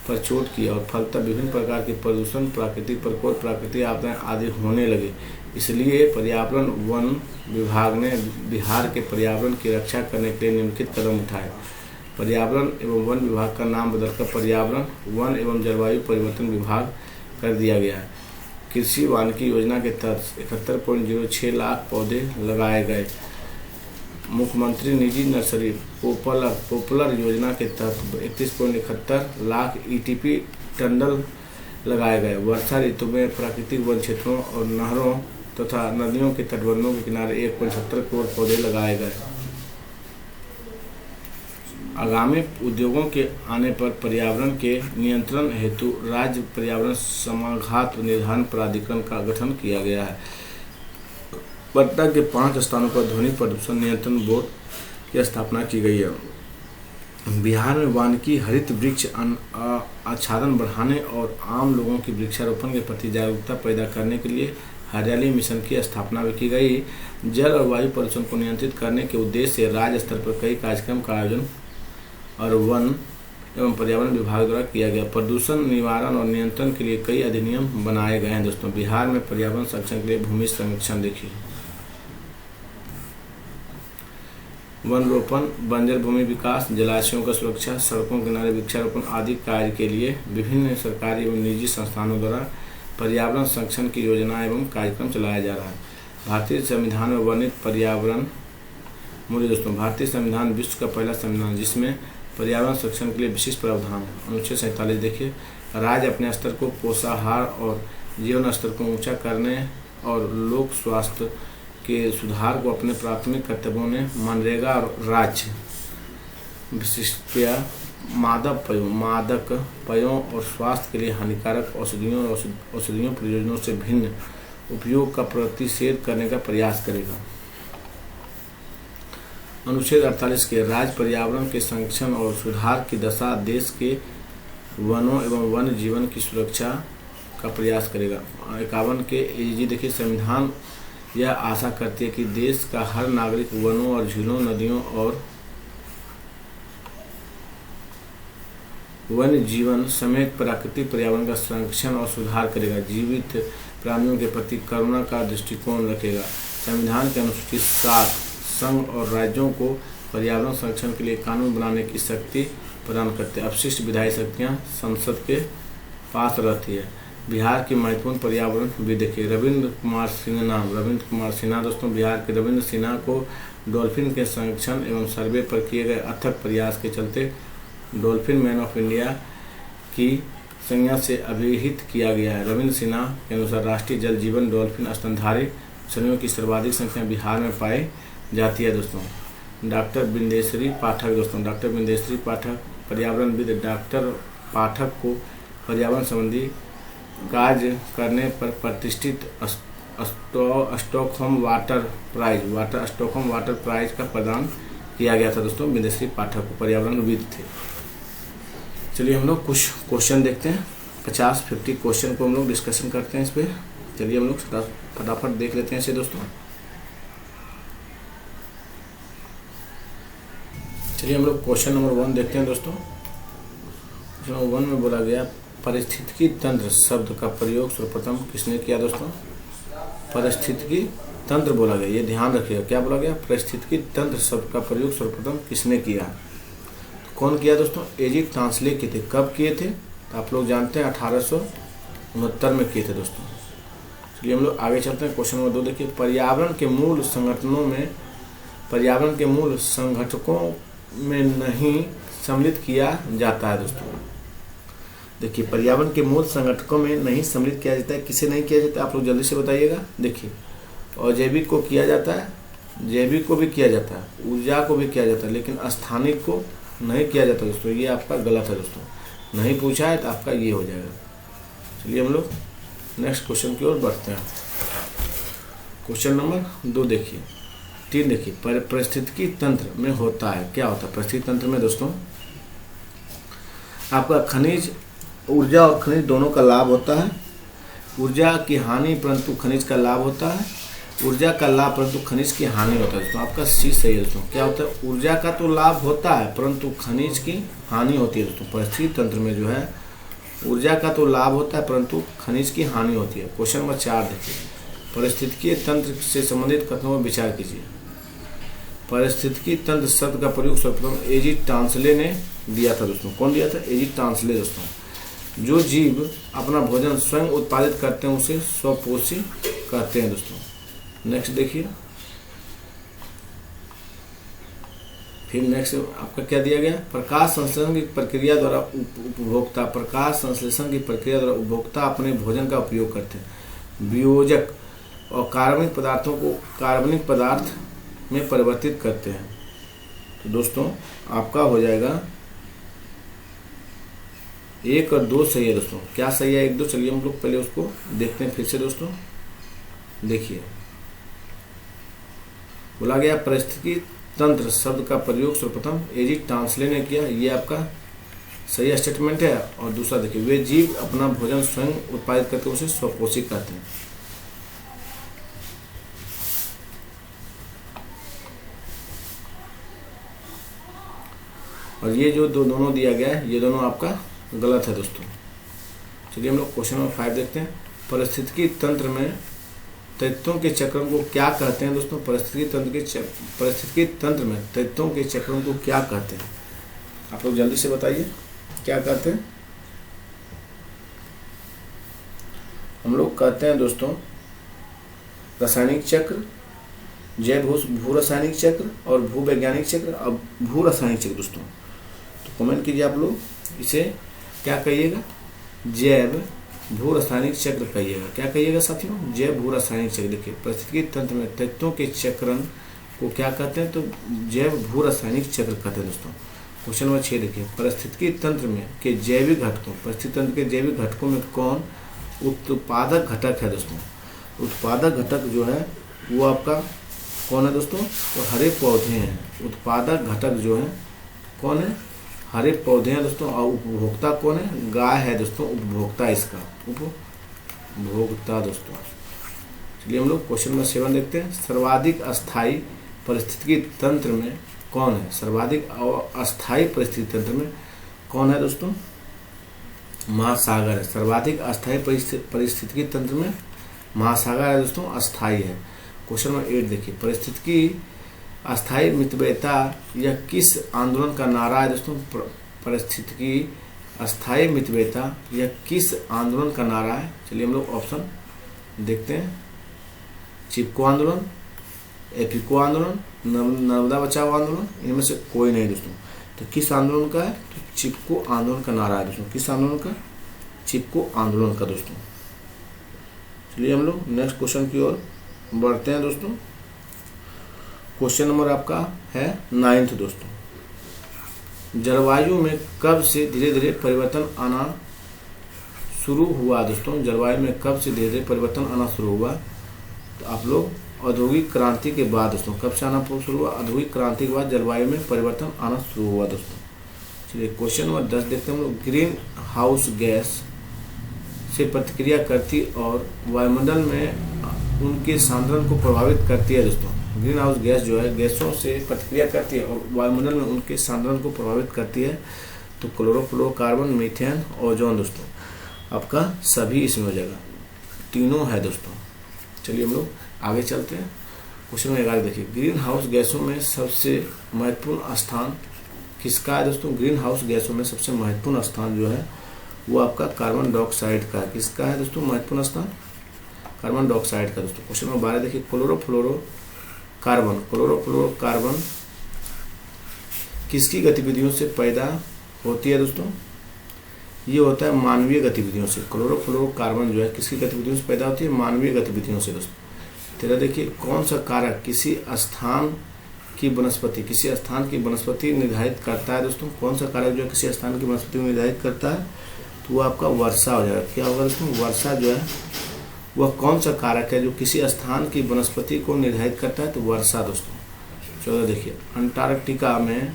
A: पर चोट की और फलतः विभिन्न प्रकार के प्रदूषण, प्राकृतिक प्रकोप, प्राकृतिक आपदाएं आदि होने लगे। इसलिए पर्यावरण वन विभाग ने बिहार के पर्यावरण की रक्षा करने के लिए निम्नलिखित कदम उठाए। पर्यावरण एवं वन विभाग का नाम बदलकर पर्यावरण, वन एवं जलवायु परिवर्तन विभाग कर दिया गया है। कृषि वानिकी योजना के तहत 71.06 लाख पौधे लगाए गए। मुख्यमंत्री निजी नर्सरी पॉपुलर योजना के तहत 31.71 लाख ETP टंडल लगाए गए। वर्षा ऋतु में प्राकृतिक वन क्षेत्रों और नहरों तथा नदियों के तटबंधों के किनारे 1.70 करोड़ पौधे लगाए गए। आगामी उद्योगों के आने पर पर्यावरण के नियंत्रण हेतु राज्य पर्यावरण समाघात निर्धारण प्राधिकरण का गठन किया गया है। पटना के 5 स्थानों पर ध्वनि प्रदूषण नियंत्रण बोर्ड की स्थापना की गई है। बिहार में वानिकी हरित वृक्ष आच्छादन बढ़ाने और आम लोगों की वृक्षारोपण के प्रति जागरूकता पैदा करने के लिए हरियाली मिशन की स्थापना भी की गई। जल और वायु प्रदूषण को नियंत्रित करने के उद्देश्य से राज्य स्तर पर कई कार्यक्रम का आयोजन और वन एवं पर्यावरण विभाग द्वारा किया गया। प्रदूषण निवारण और नियंत्रण के लिए कई अधिनियम बनाए गए हैं दोस्तों। बिहार में पर्यावरण संरक्षण के लिए भूमि संरक्षण देखिए, वन रोपण, बंजर भूमि विकास, जलाशयों का सुरक्षा, सड़कों के किनारे वृक्षारोपण आदि कार्य के लिए विभिन्न सरकारी एवं निजी संस्थानों द्वारा पर्यावरण संरक्षण की योजना एवं कार्यक्रम चलाया जा रहा है। भारतीय संविधान में वर्णित पर्यावरण मूल्य दोस्तों, भारतीय संविधान विश्व का पहला संविधान जिसमें पर्यावरण संरक्षण के लिए विशिष्ट प्रावधान है। अनुच्छेद 47 देखिए, राज्य अपने स्तर को पोषाहार और जीवन स्तर को ऊंचा करने और लोक स्वास्थ्य के सुधार को अपने प्राथमिक कर्तव्यों में मनरेगा और राज्य विशिष्टतया मादक पेयों और स्वास्थ्य के लिए हानिकारक औषधियों प्रयोजनों से भिन्न उपयोग का प्रतिषेध करने का प्रयास करेगा। अनुच्छेद 48 के राज्य पर्यावरण के संरक्षण और सुधार की दशा देश के वनों एवं वन्य जीवन की सुरक्षा का प्रयास करेगा। 51 के एजी देखिए, संविधान यह आशा करती है कि देश का हर नागरिक वनों और झीलों, नदियों और वन्य जीवन समेत प्राकृतिक पर्यावरण का संरक्षण और सुधार करेगा। जीवित प्राणियों के प्रति करुणा का दृष्टिकोण रखेगा। संविधान के अनुसूचित 7 संघ और राज्यों को पर्यावरण संरक्षण के लिए कानून बनाने की शक्ति प्रदान करते हैं। अपशिष्ट विधायी शक्तियाँ संसद के पास रहती है। बिहार की महत्वपूर्ण पर्यावरण भी देखिए, रविंद्र कुमार सिन्हा दोस्तों, बिहार के रविंद्र सिन्हा को डॉल्फिन के संरक्षण एवं सर्वे पर किए गए अथक प्रयास के चलते डॉल्फिन मैन ऑफ इंडिया की संज्ञा से अभिहित किया गया है। रविंद्र सिन्हा के अनुसार राष्ट्रीय जल जीवन डॉल्फिन स्तनधारी मछलियों की सर्वाधिक संख्या बिहार में पाई जाती है दोस्तों। डॉक्टर बिंदेश्वरी पाठक दोस्तों, डॉक्टर बिंदेश्वरी पाठक पर्यावरणविद डॉक्टर पाठक को पर्यावरण संबंधी कार्य करने पर प्रतिष्ठित स्टॉकहोम वाटर प्राइज का प्रदान किया गया था दोस्तों। बिंदेश्वरी पाठक को पर्यावरणविद थे। चलिए हम लोग कुछ क्वेश्चन देखते हैं। 50-50 क्वेश्चन को हम लोग डिस्कशन करते हैं इस पर। चलिए हम लोग फटाफट देख लेते हैं इसे दोस्तों। चलिए हम लोग क्वेश्चन नंबर 1 देखते हैं दोस्तों। क्वेश्चन नंबर 1 में बोला गया पारिस्थितिकी तंत्र शब्द का प्रयोग सर्वप्रथम किसने किया दोस्तों? पारिस्थितिकी तंत्र बोला गया, ये ध्यान रखिएगा। क्या बोला गया? पारिस्थितिकी तंत्र शब्द का प्रयोग सर्वप्रथम किसने किया? कौन किया दोस्तों? एजी टांसले किए थे। कब किए थे? तो आप लोग जानते हैं 1869 में किए थे दोस्तों। चलिए हम लोग आगे चलते हैं। क्वेश्चन नंबर 2 देखिए, पर्यावरण के मूल संगठकों में नहीं सम्मिलित किया जाता है दोस्तों। देखिए, पर्यावरण के मूल संगठकों में नहीं सम्मिलित किया जाता है। किसे नहीं किया जाता है आप लोग जल्दी से बताइएगा। देखिए, अजैविक को किया जाता है, जैविक को भी किया जाता है, ऊर्जा को भी किया जाता है, लेकिन स्थानिक को नहीं किया जाता दोस्तों। ये आपका गलत है दोस्तों, नहीं पूछा है तो आपका ये हो जाएगा। चलिए हम लोग नेक्स्ट क्वेश्चन की ओर बढ़ते हैं। क्वेश्चन नंबर 2 देखिए, 3 देखिए, पारिस्थितिकी तंत्र में होता है, क्या होता है पारिस्थितिकी तंत्र में दोस्तों? आपका खनिज, ऊर्जा और खनिज दोनों का लाभ होता है। ऊर्जा की हानि परंतु खनिज का लाभ होता है। ऊर्जा का लाभ परंतु खनिज की हानि होता है दोस्तों। आपका सी सही है दोस्तों। क्या होता है? ऊर्जा का तो लाभ होता है परंतु खनिज की हानि होती है दोस्तों। पारिस्थितिकी तंत्र में जो है ऊर्जा का तो लाभ होता है परंतु खनिज की हानि होती है। क्वेश्चन नंबर 4 देखिए, पारिस्थितिकी तंत्र से संबंधित कथनों पर विचार कीजिए। पारिस्थितिकी तंत्र शब्द का प्रयोग सर्वप्रथम एजी टांसले ने दिया था दोस्तों। कौन दिया था? एजी टांसले दोस्तों। जो जीव अपना भोजन स्वयं उत्पादित करते हैं उसे स्वपोषी कहते हैं दोस्तों। नेक्स्ट देखिए, फिर नेक्स्ट आपका क्या दिया गया? प्रकाश संश्लेषण की प्रक्रिया द्वारा उपभोक्ता अपने भोजन का उपयोग करते हैं। वियोजक और कार्बनिक पदार्थों को कार्बनिक पदार्थ में परिवर्तित करते हैं। तो दोस्तों आपका हो जाएगा 1 और 2 सही है दोस्तों। क्या सही है 1, 2? चलिए हम लोग पहले उसको देखते हैं फिर से दोस्तों। देखिए, बोला गया पारिस्थितिकी तंत्र शब्द का प्रयोग सर्वप्रथम एजी टांसले ने किया, ये आपका सही स्टेटमेंट है। और दूसरा देखिए, वे जीव अपना भोजन स्वयं उत्पादित करते उसे स्वपोषी कहते हैं। और ये जो दोनों दिया गया है ये दोनों आपका गलत है दोस्तों। चलिए हम लोग क्वेश्चन नंबर 5 देखते हैं। पारिस्थितिकी तंत्र में तत्वों के चक्रण को क्या कहते हैं दोस्तों? पारिस्थितिकी तंत्र में तत्वों के चक्रण को क्या कहते हैं? आप लोग जल्दी से बताइए क्या कहते हैं। हम लोग कहते हैं दोस्तों रासायनिक चक्र, जैव भू रासायनिक चक्र और भूवैज्ञानिक चक्र। अब भू रासायनिक चक्र दोस्तों, तो कमेंट कीजिए आप लोग इसे क्या कहिएगा? जैव भू रासायनिक चक्र कहिएगा। क्या कहिएगा साथियों? जैव भू रासायनिक चक्र। देखिए पारिस्थितिकी तंत्र में तत्वों के चक्रण को क्या कहते हैं? तो जैव भू रासायनिक चक्र कहते हैं दोस्तों। क्वेश्चन नंबर 6 देखिए। पारिस्थितिकी तंत्र में के जैविक घटकों, पारिस्थितिकी तंत्र के जैविक घटकों में कौन उत्पादक घटक है दोस्तों? उत्पादक घटक जो है वो आपका कौन है दोस्तों? तो हरे पौधे हैं। उत्पादक घटक जो है कौन है? हरे पौधे हैं दोस्तों। और उपभोक्ता कौन है? गाय है दोस्तों उपभोक्ता, इसका उपभोक्ता दोस्तों। चलिए हम लोग क्वेश्चन नंबर 7 देखते हैं। सर्वाधिक अस्थायी पारिस्थितिकी तंत्र में कौन है? सर्वाधिक अस्थायी पारिस्थितिकी तंत्र में कौन है दोस्तों? महासागर है। सर्वाधिक अस्थायी पारिस्थितिकी तंत्र में महासागर है दोस्तों, अस्थायी है। क्वेश्चन नंबर 8 देखिए। पारिस्थितिकी अस्थायी मितव्ययता यह किस आंदोलन का नारा है दोस्तों? पारिस्थितिकी अस्थायी मितव्ययता यह किस आंदोलन का नारा है? चलिए हम लोग ऑप्शन देखते हैं। चिपको आंदोलन, एपिको आंदोलन, नर्मदा बचाओ आंदोलन, इनमें से कोई नहीं दोस्तों। तो किस आंदोलन का है? तो चिपको आंदोलन का नारा है दोस्तों। किस आंदोलन का? चिपको आंदोलन का दोस्तों। चलिए हम लोग नेक्स्ट क्वेश्चन की ओर बढ़ते हैं दोस्तों। क्वेश्चन नंबर आपका है 9 दोस्तों। जलवायु में कब से धीरे धीरे परिवर्तन आना शुरू हुआ दोस्तों? जलवायु में कब से धीरे धीरे परिवर्तन आना शुरू हुआ? तो आप लोग औद्योगिक क्रांति के बाद दोस्तों। कब से आना शुरू हुआ? औद्योगिक क्रांति के बाद जलवायु में परिवर्तन आना शुरू हुआ दोस्तों। चलिए क्वेश्चन नंबर 10 देखते हैं हम लोग। ग्रीन हाउस गैस से प्रतिक्रिया करती और वायुमंडल में उनके सांद्रण को प्रभावित करती है दोस्तों। ग्रीन हाउस गैस जो है गैसों से प्रतिक्रिया करती है और वायुमंडल में उनके सांद्रण को प्रभावित करती है। तो क्लोरोफ्लोरोकार्बन, मीथेन, ओजोन दोस्तों आपका सभी इसमें हो जाएगा, तीनों है दोस्तों। चलिए हम लोग आगे चलते हैं। क्वेश्चन नंबर 11 देखिए। ग्रीन हाउस गैसों में सबसे महत्वपूर्ण स्थान किसका है दोस्तों? ग्रीन हाउस गैसों में सबसे महत्वपूर्ण स्थान जो है वो आपका कार्बन डाइऑक्साइड का है। किसका है दोस्तों महत्वपूर्ण स्थान? कार्बन डाइऑक्साइड का दोस्तों। क्वेश्चन नंबर 12 देखिए। क्लोरोफ्लोरोकार्बन, क्लोरोफ्लोरोकार्बन किसकी गतिविधियों से पैदा होती है दोस्तों? ये होता है मानवीय गतिविधियों से। क्लोरोफ्लोरोकार्बन जो है किसकी गतिविधियों से पैदा होती है? मानवीय गतिविधियों से दोस्तों। तेरा देखिए कौन सा कारक किसी स्थान की वनस्पति निर्धारित करता है दोस्तों? कौन सा कारक जो है किसी स्थान की वनस्पति को निर्धारित करता है? तो वो आपका वर्षा हो जाएगा। क्या होगा दोस्तों? वर्षा जो है वह कौन सा कारक है जो किसी स्थान की वनस्पति को निर्धारित करता है? तो वर्षा दोस्तों। 14 देखिए। अंटार्कटिका में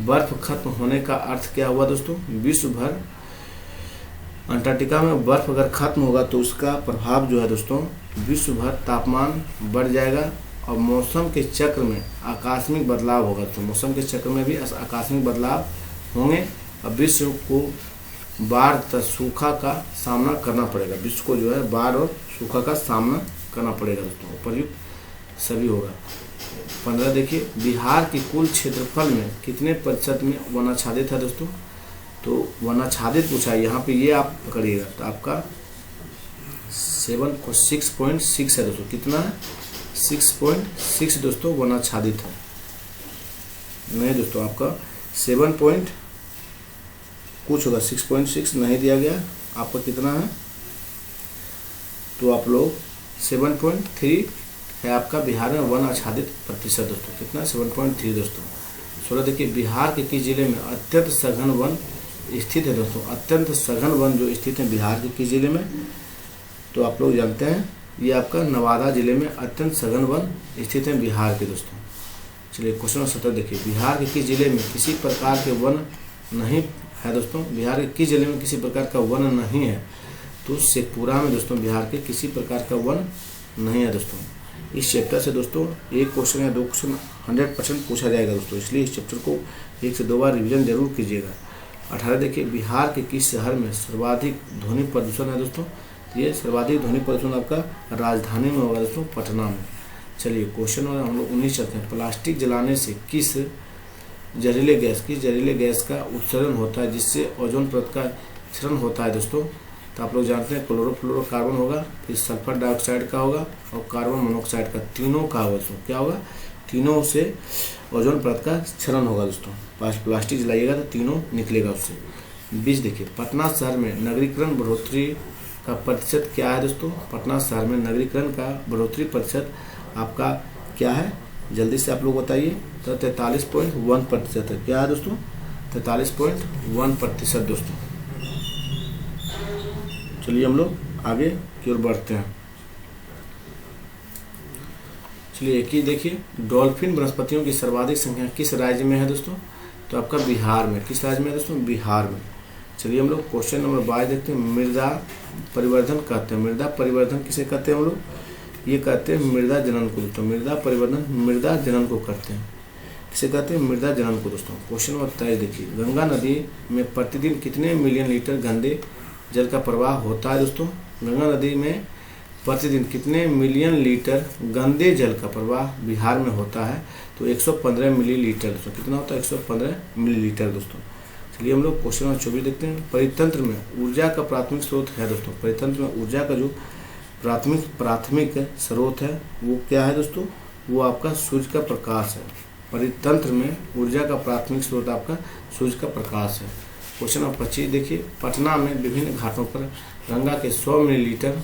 A: बर्फ खत्म होने का अर्थ क्या हुआ दोस्तों? विश्व भर अंटार्कटिका में बर्फ अगर खत्म होगा तो उसका प्रभाव जो है दोस्तों विश्व भर तापमान बढ़ जाएगा और मौसम के चक्र में आकस्मिक बदलाव होगा। तो मौसम के चक्र में भी आकस्मिक बदलाव होंगे और विश्व को बाढ़ तथा सूखा का सामना करना पड़ेगा। विश्व को जो है बाढ़ और सूखा का सामना करना पड़ेगा दोस्तों। उपयुक्त सभी होगा। 15 देखिए। बिहार के कुल क्षेत्रफल में कितने प्रतिशत में वनाच्छादित है दोस्तों? तो वनाच्छादित पूछा है यहाँ पे, ये आप पकड़िएगा। तो आपका 6.6 है दोस्तों। कितना है? 6.6 दोस्तों वनाच्छादित है। नहीं दोस्तों आपका 7 कुछ होगा, 6.6 नहीं दिया गया। आपका कितना है? तो आप लोग 7.3 है आपका बिहार में वन आच्छादित प्रतिशत दोस्तों। कितना? 7.3 दोस्तों। 16 देखिए। बिहार के किस जिले में अत्यंत सघन वन स्थित है दोस्तों? अत्यंत सघन वन जो स्थित है बिहार के किस जिले में? तो आप लोग जानते हैं ये आपका नवादा जिले में अत्यंत सघन वन स्थित है बिहार के दोस्तों। चलिए क्वेश्चन नंबर 17 देखिए। बिहार के किस जिले में किसी प्रकार के वन नहीं है दोस्तों? बिहार के किस जिले में किसी प्रकार का वन नहीं है? तो शेखपुरा में दोस्तों बिहार के किसी प्रकार का वन नहीं है दोस्तों। इस चैप्टर से दोस्तों एक क्वेश्चन या 2 क्वेश्चन 100% पूछा जाएगा दोस्तों, इसलिए इस चैप्टर को 1 से 2 बार रिवीजन जरूर कीजिएगा। 18 देखिए, बिहार के किस शहर में सर्वाधिक ध्वनि प्रदूषण है दोस्तों? ये सर्वाधिक ध्वनि प्रदूषण आपका राजधानी में होगा दोस्तों, पटना में। चलिए क्वेश्चन नंबर हम लोग 19 चलते हैं। प्लास्टिक जलाने से किस जहरीले गैस का उत्सर्जन होता है जिससे ओजोन परत का क्षरण होता है दोस्तों? तो आप लोग जानते हैं क्लोरोफ्लोरोकार्बन होगा, फिर सल्फर डाइऑक्साइड का होगा और कार्बन मोनोऑक्साइड का, तीनों का होगा दोस्तों। क्या होगा? तीनों से ओजोन परत का क्षरण होगा दोस्तों। प्लास्टिक जलाइएगा तो तीनों निकलेगा उससे। 20 देखिए, पटना शहर में नगरीकरण बढ़ोतरी का प्रतिशत क्या है दोस्तों? पटना शहर में नगरीकरण का बढ़ोतरी प्रतिशत आपका क्या है? जल्दी से आप लोग बताइए। तो 43.1% है। क्या है दोस्तों? 43.1% दोस्तों। चलिए हम लोग आगे की ओर बढ़ते हैं। चलिए एक ही देखिए, डॉल्फिन वनस्पतियों की सर्वाधिक संख्या किस राज्य में है दोस्तों? तो आपका बिहार में। किस राज्य में है दोस्तों? बिहार में। चलिए हम लोग क्वेश्चन नंबर 22 देखते हैं। मृदा परिवर्धन कहते हैं, मृदा परिवर्धन किसे कहते हैं हम लोग? ये कहते हैं मृदा जनन को दोस्तों। मृदा परिवर्धन मृदा जनन को करते हैं। किसे कहते हैं? मृदा जनन को दोस्तों। क्वेश्चन नंबर 23 देखिए, गंगा नदी में प्रतिदिन कितने मिलियन लीटर गंदे जल का प्रवाह होता है दोस्तों? गंगा नदी में प्रतिदिन कितने मिलियन लीटर गंदे जल का प्रवाह बिहार में होता है? तो 115 मिलीलीटर दोस्तों। कितना होता है? 115 मिलीलीटर दोस्तों। चलिए हम लोग क्वेश्चन नंबर 24 देखते हैं। परितंत्र में ऊर्जा का प्राथमिक स्रोत है दोस्तों। परितंत्र में ऊर्जा का जो प्राथमिक स्रोत है वो क्या है दोस्तों? वो आपका सूर्य का प्रकाश है। परितंत्र में ऊर्जा का प्राथमिक स्रोत आपका सूर्य का प्रकाश है। क्वेश्चन नंबर 25 देखिए, पटना में विभिन्न घाटों पर गंगा के 100 मिलीलीटर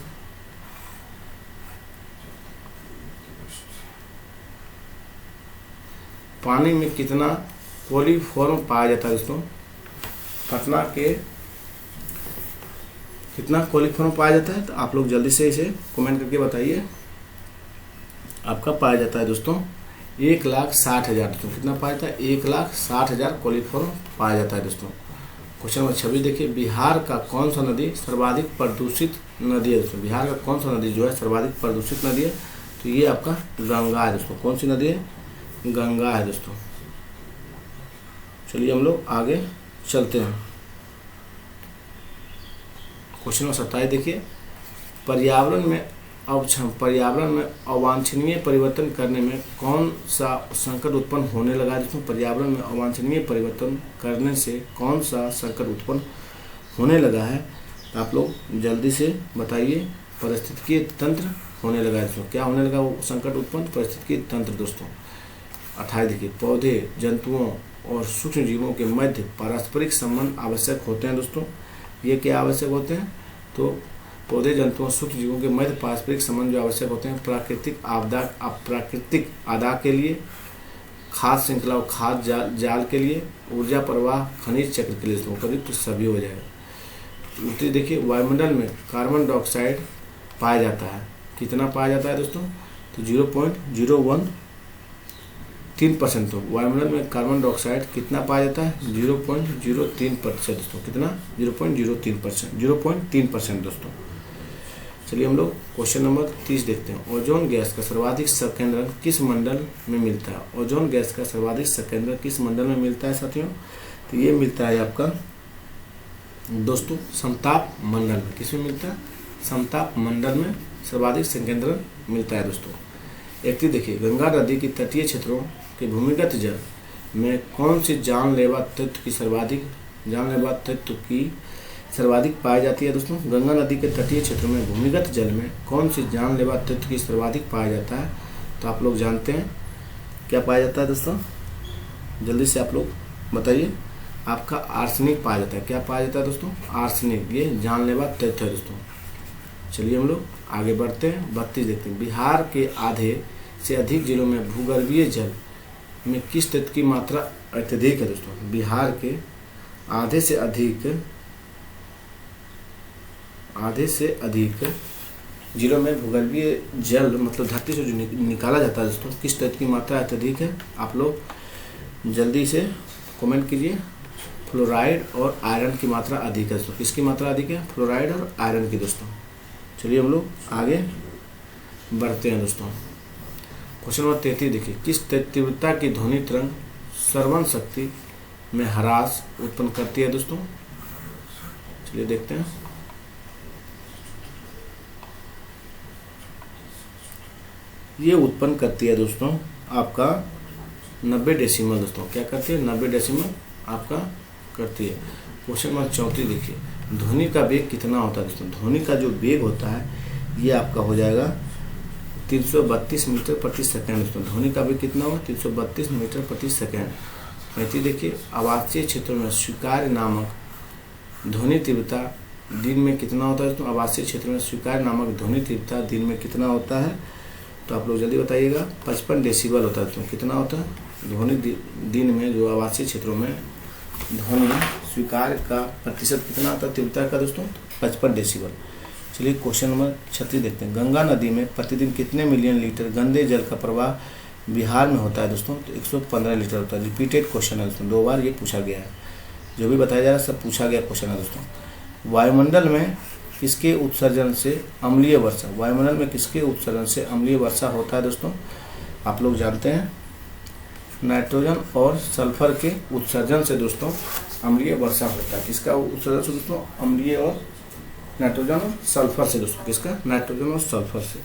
A: पानी में कितना कोलिफॉर्म पाया जाता है दोस्तों? पटना के कितना कोलिफॉर्म पाया जाता है? तो आप लोग जल्दी से इसे कमेंट करके बताइए। आपका पाया जाता है दोस्तों 1,60,000 दोस्तों। कितना पाया जाता है? 1,60,000 कोलिफॉर्म पाया जाता है दोस्तों। क्वेश्चन नंबर 26 देखिए, बिहार का कौन सा नदी सर्वाधिक प्रदूषित नदी है दोस्तों? बिहार का कौन सा नदी जो है सर्वाधिक प्रदूषित नदी है? तो ये आपका गंगा है दोस्तों। कौन सी नदी है? गंगा है दोस्तों। चलिए हम लोग आगे चलते हैं। क्वेश्चन नंबर 27 देखिए, पर्यावरण में अवांछनीय परिवर्तन करने में कौन सा संकट उत्पन्न होने लगा है दोस्तों? पर्यावरण में अवांछनीय परिवर्तन करने से कौन सा संकट उत्पन्न होने लगा है? तो आप लोग जल्दी से बताइए। पारिस्थितिकीय तंत्र होने लगा है दोस्तों। क्या होने लगा वो संकट उत्पन्न? पारिस्थितिकीय तंत्र दोस्तों। 28 देखिए, पौधे जंतुओं और सूक्ष्म जीवों के मध्य पारस्परिक संबंध आवश्यक होते हैं दोस्तों। ये क्या आवश्यक होते हैं? तो पौधे जंतुओं सूक्ष्म जीवों के मध्य पारस्परिक संबंध जो आवश्यक होते हैं प्राकृतिक आपदा के लिए, खाद्य श्रृंखला और खाद्य जाल के लिए, ऊर्जा प्रवाह, खनिज चक्र के लिए करीब तो सभी हो जाएगा। उत्तरी देखिए, वायुमंडल में कार्बन डाइऑक्साइड पाया जाता है। कितना पाया जाता है दोस्तों? तो 0.013%। तो वायुमंडल में कार्बन डाइऑक्साइड कितना पाया जाता है? 0.03% दोस्तों। कितना? 0.03% दोस्तों। चलिए हम लोग क्वेश्चन नंबर 30 देखते हैं। ओजोन गैस का सर्वाधिक संकेंद्रण किस मंडल में मिलता है? ओजोन गैस का सर्वाधिक संकेंद्रण किस मंडल में मिलता है साथियों? तो ये मिलता है आपका दोस्तों समताप मंडल में। किस में मिलता है? समताप मंडल में सर्वाधिक संकेंद्रण मिलता है दोस्तों। एक देखिए, गंगा नदी की तटीय क्षेत्रों के भूमिगत जल में कौन सी जानलेवा तत्व की सर्वाधिक पाई जाती है दोस्तों? गंगा नदी के तटीय क्षेत्रों में भूमिगत जल में कौन सी जानलेवा तत्व की सर्वाधिक पाया जाता है? तो आप लोग जानते हैं क्या पाया जाता है दोस्तों? जल्दी से आप लोग बताइए। आपका आर्सेनिक पाया जाता है। क्या पाया जाता है दोस्तों? आर्सेनिक। ये जानलेवा तत्व है दोस्तों। चलिए हम लोग आगे बढ़ते हैं। 32 देखते हैं। बिहार के आधे से अधिक जिलों में भूगर्भीय जल में किस तत्व की मात्रा अत्यधिक है दोस्तों? बिहार के आधे से अधिक जिलों में भूगर्भीय जल मतलब धरती से जो निकाला जाता है दोस्तों, किस तत्व की मात्रा अत्यधिक है? आप लोग जल्दी से कमेंट कीजिए। फ्लोराइड और आयरन की मात्रा अधिक है दोस्तों। किसकी मात्रा अधिक है? फ्लोराइड और आयरन की दोस्तों। चलिए हम लोग आगे बढ़ते हैं दोस्तों। क्वेश्चन नंबर 33 देखिए, किस तीव्रता की ध्वनि तरंग श्रवण शक्ति में ह्रास उत्पन्न करती है दोस्तों? चलिए देखते हैं। ये उत्पन्न करती है दोस्तों आपका 90 डेसिमल दोस्तों। क्या करती है? 90 डेसिमल आपका करती है। क्वेश्चन नंबर 34 देखिए, ध्वनि का वेग कितना होता है दोस्तों? ध्वनि का जो वेग होता है ये आपका हो जाएगा 332 मीटर प्रति सेकंड दोस्तों। ध्वनि का वेग कितना होगा? 332 मीटर प्रति सेकंड। 35 देखिए, आवासीय क्षेत्रों में स्वीकार्य नामक ध्वनि तीव्रता दिन में कितना होता है दोस्तों? आवासीय क्षेत्र में स्वीकार्य नामक ध्वनि तीव्रता दिन में कितना होता है? तो आप लोग जल्दी बताइएगा। 55 डेसिबल होता है दोस्तों। कितना होता है? ध्वनि दिन में जो आवासीय क्षेत्रों में ध्वनि स्वीकार का प्रतिशत कितना होता है तीव्रता का दोस्तों? 55 डेसिबल। चलिए क्वेश्चन नंबर 36 देखते हैं। गंगा नदी में प्रतिदिन कितने मिलियन लीटर गंदे जल का प्रवाह बिहार में होता है दोस्तों? तो 115 लीटर होता है। रिपीटेड क्वेश्चन है दोस्तों, 2 बार ये पूछा गया है। जो भी बताया जा रहा है सब पूछा गया क्वेश्चन है दोस्तों। वायुमंडल में किसके उत्सर्जन से अम्लीय वर्षा? वायुमंडल में किसके उत्सर्जन से अम्लीय वर्षा होता है दोस्तों? आप लोग जानते हैं नाइट्रोजन और सल्फर के उत्सर्जन से दोस्तों अम्लीय वर्षा होता है। किसका उत्सर्जन से दोस्तों? अम्लीय और नाइट्रोजन और सल्फर से दोस्तों। किसका? नाइट्रोजन और सल्फर से।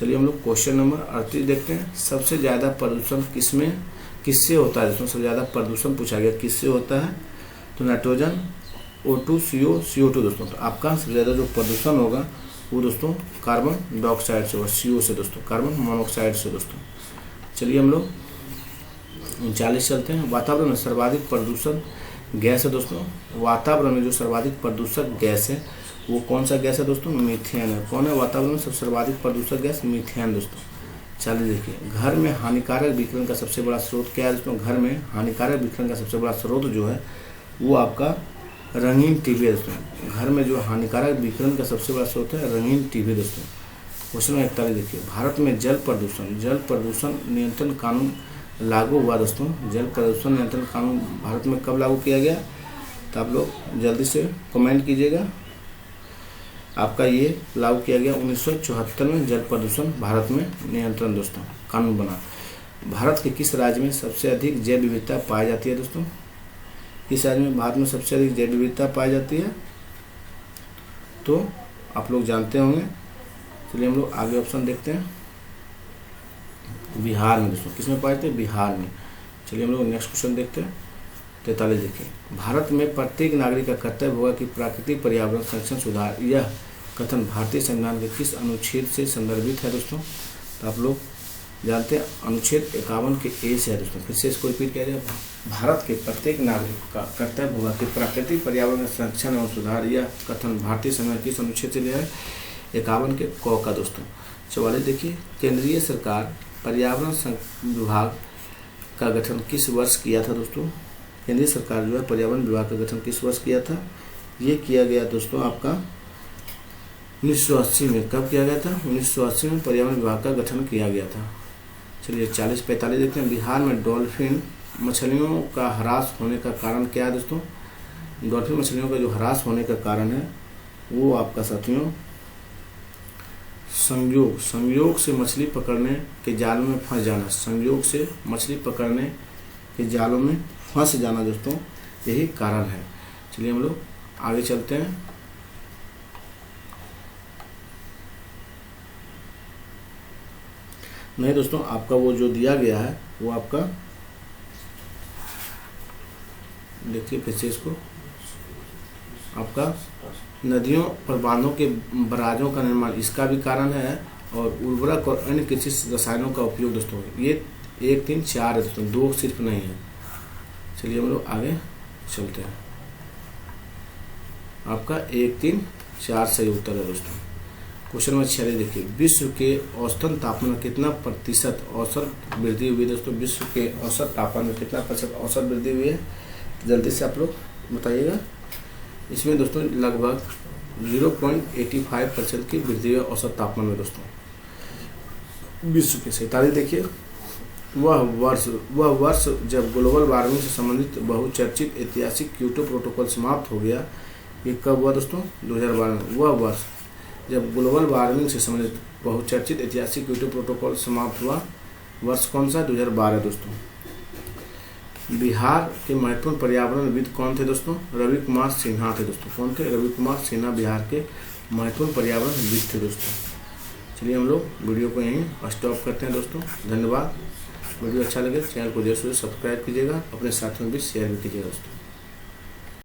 A: चलिए हम लोग क्वेश्चन नंबर 38 देखते हैं। सबसे ज़्यादा प्रदूषण किससे होता है दोस्तों? सबसे ज़्यादा प्रदूषण पूछा गया किससे होता है? तो नाइट्रोजन, O2, CO2 दोस्तों। तो आपका सबसे ज़्यादा जो प्रदूषण होगा वो दोस्तों कार्बन डाइऑक्साइड से होगा, CO से दोस्तों, कार्बन मोनोऑक्साइड से दोस्तों। चलिए हम लोग 39 चलते हैं। वातावरण में सर्वाधिक प्रदूषण गैस है दोस्तों। वातावरण में जो सर्वाधिक प्रदूषक गैस है वो कौन सा गैस है दोस्तों? मीथेन है। कौन है वातावरण में सबसे सर्वाधिक प्रदूषक गैस? मीथेन दोस्तों। चलिए देखिए, घर में हानिकारक विकिरण का सबसे बड़ा स्रोत क्या है दोस्तों? घर में हानिकारक विकिरण का सबसे बड़ा स्रोत जो है वो आपका रंगीन टीवी है दोस्तों। घर में जो हानिकारक विकिरण का सबसे बड़ा स्रोत है रंगीन टीवी दोस्तों। क्वेश्चन नंबर 41 देखिए, भारत में जल प्रदूषण नियंत्रण कानून लागू हुआ दोस्तों। जल प्रदूषण नियंत्रण कानून भारत में कब लागू किया गया? तो आप लोग जल्दी से कमेंट कीजिएगा। आपका ये लागू किया गया 1974 में। जल प्रदूषण भारत में नियंत्रण दोस्तों कानून बना। भारत के किस राज्य में सबसे अधिक जैव विविधता पाई जाती है दोस्तों? किस राज्य में भारत में सबसे अधिक जैव विविधता पाई जाती है? तो आप लोग जानते होंगे। चलिए हम लोग आगे ऑप्शन देखते हैं। बिहार में दोस्तों। किस में पाए थे? बिहार में। चलिए हम लोग नेक्स्ट क्वेश्चन देखते हैं। 43 देखिए, भारत में प्रत्येक नागरिक का कर्तव्य होगा कि प्राकृतिक पर्यावरण संरक्षण सुधार। यह कथन भारतीय संविधान के किस अनुच्छेद से संदर्भित है दोस्तों? तो आप लोग जानते हैं अनुच्छेद 51 के ए से है दोस्तों। फिर से इसको रिपीट किया जाए। भारत के प्रत्येक नागरिक का कर्तव्य होगा कि प्राकृतिक पर्यावरण संरक्षण एवं सुधार। यह कथन भारतीय संविधान किस अनुच्छेद से लिया है? 51 के क का दोस्तों। 44 देखिए, केंद्रीय सरकार पर्यावरण विभाग का गठन किस वर्ष किया था दोस्तों? केंद्रीय सरकार जो है पर्यावरण विभाग का गठन किस वर्ष किया था? ये किया गया दोस्तों आपका 1980 में। कब किया गया था? 1980 में पर्यावरण विभाग का गठन किया गया था। चलिए 40-45 देखते हैं। बिहार में डॉल्फिन मछलियों का ह्रास होने का कारण क्या है दोस्तों? डॉल्फिन मछलियों का जो ह्रास होने का कारण है वो आपका साथियों संयोग से मछली पकड़ने के जालों में फंस जाना। संयोग से मछली पकड़ने के जालों में फंस जाना दोस्तों, यही कारण है। चलिए हम लोग आगे चलते हैं। नहीं दोस्तों, आपका वो जो दिया गया है वो आपका देखिए फिर से इसको, आपका नदियों और बांधों के बराजों का निर्माण इसका भी कारण है, और उर्वरक और अन्य कृषि रसायनों का उपयोग दोस्तों। ये 1, 3, 4 है दोस्तों, 2 सिर्फ नहीं है। चलिए हम लोग आगे चलते हैं। आपका 1, 3, 4 सही उत्तर है दोस्तों। क्वेश्चन नंबर 46 देखिए, विश्व के औसतन तापमान में कितना प्रतिशत औसत वृद्धि हुई दोस्तों? विश्व के औसत तापमान में कितना प्रतिशत औसत वृद्धि हुई है? जल्दी से आप लोग बताइएगा। इसमें दोस्तों लगभग 0.85% की वृद्धि है औसत तापमान में दोस्तों विश्व के। 47 देखिए, वह वर्ष जब ग्लोबल वार्मिंग से संबंधित बहुचर्चित ऐतिहासिक क्योटो प्रोटोकॉल समाप्त हो गया। ये कब हुआ दोस्तों? 2012 में। वह वर्ष जब ग्लोबल वार्मिंग से संबंधित बहुचर्चित ऐतिहासिक क्योटो प्रोटोकॉल समाप्त हुआ। वर्ष कौन सा? 2012 दोस्तों। बिहार के महत्वपूर्ण पर्यावरणविद कौन थे दोस्तों? रवि कुमार सिन्हा थे दोस्तों। कौन थे? रवि कुमार सिन्हा बिहार के महत्वपूर्ण पर्यावरणविद थे दोस्तों। चलिए हम लोग वीडियो को यहीं स्टॉप करते हैं दोस्तों। धन्यवाद। वीडियो अच्छा लगे चैनल को जरूर सब्सक्राइब कीजिएगा, अपने साथियों में भी शेयर भी कीजिएगा दोस्तों।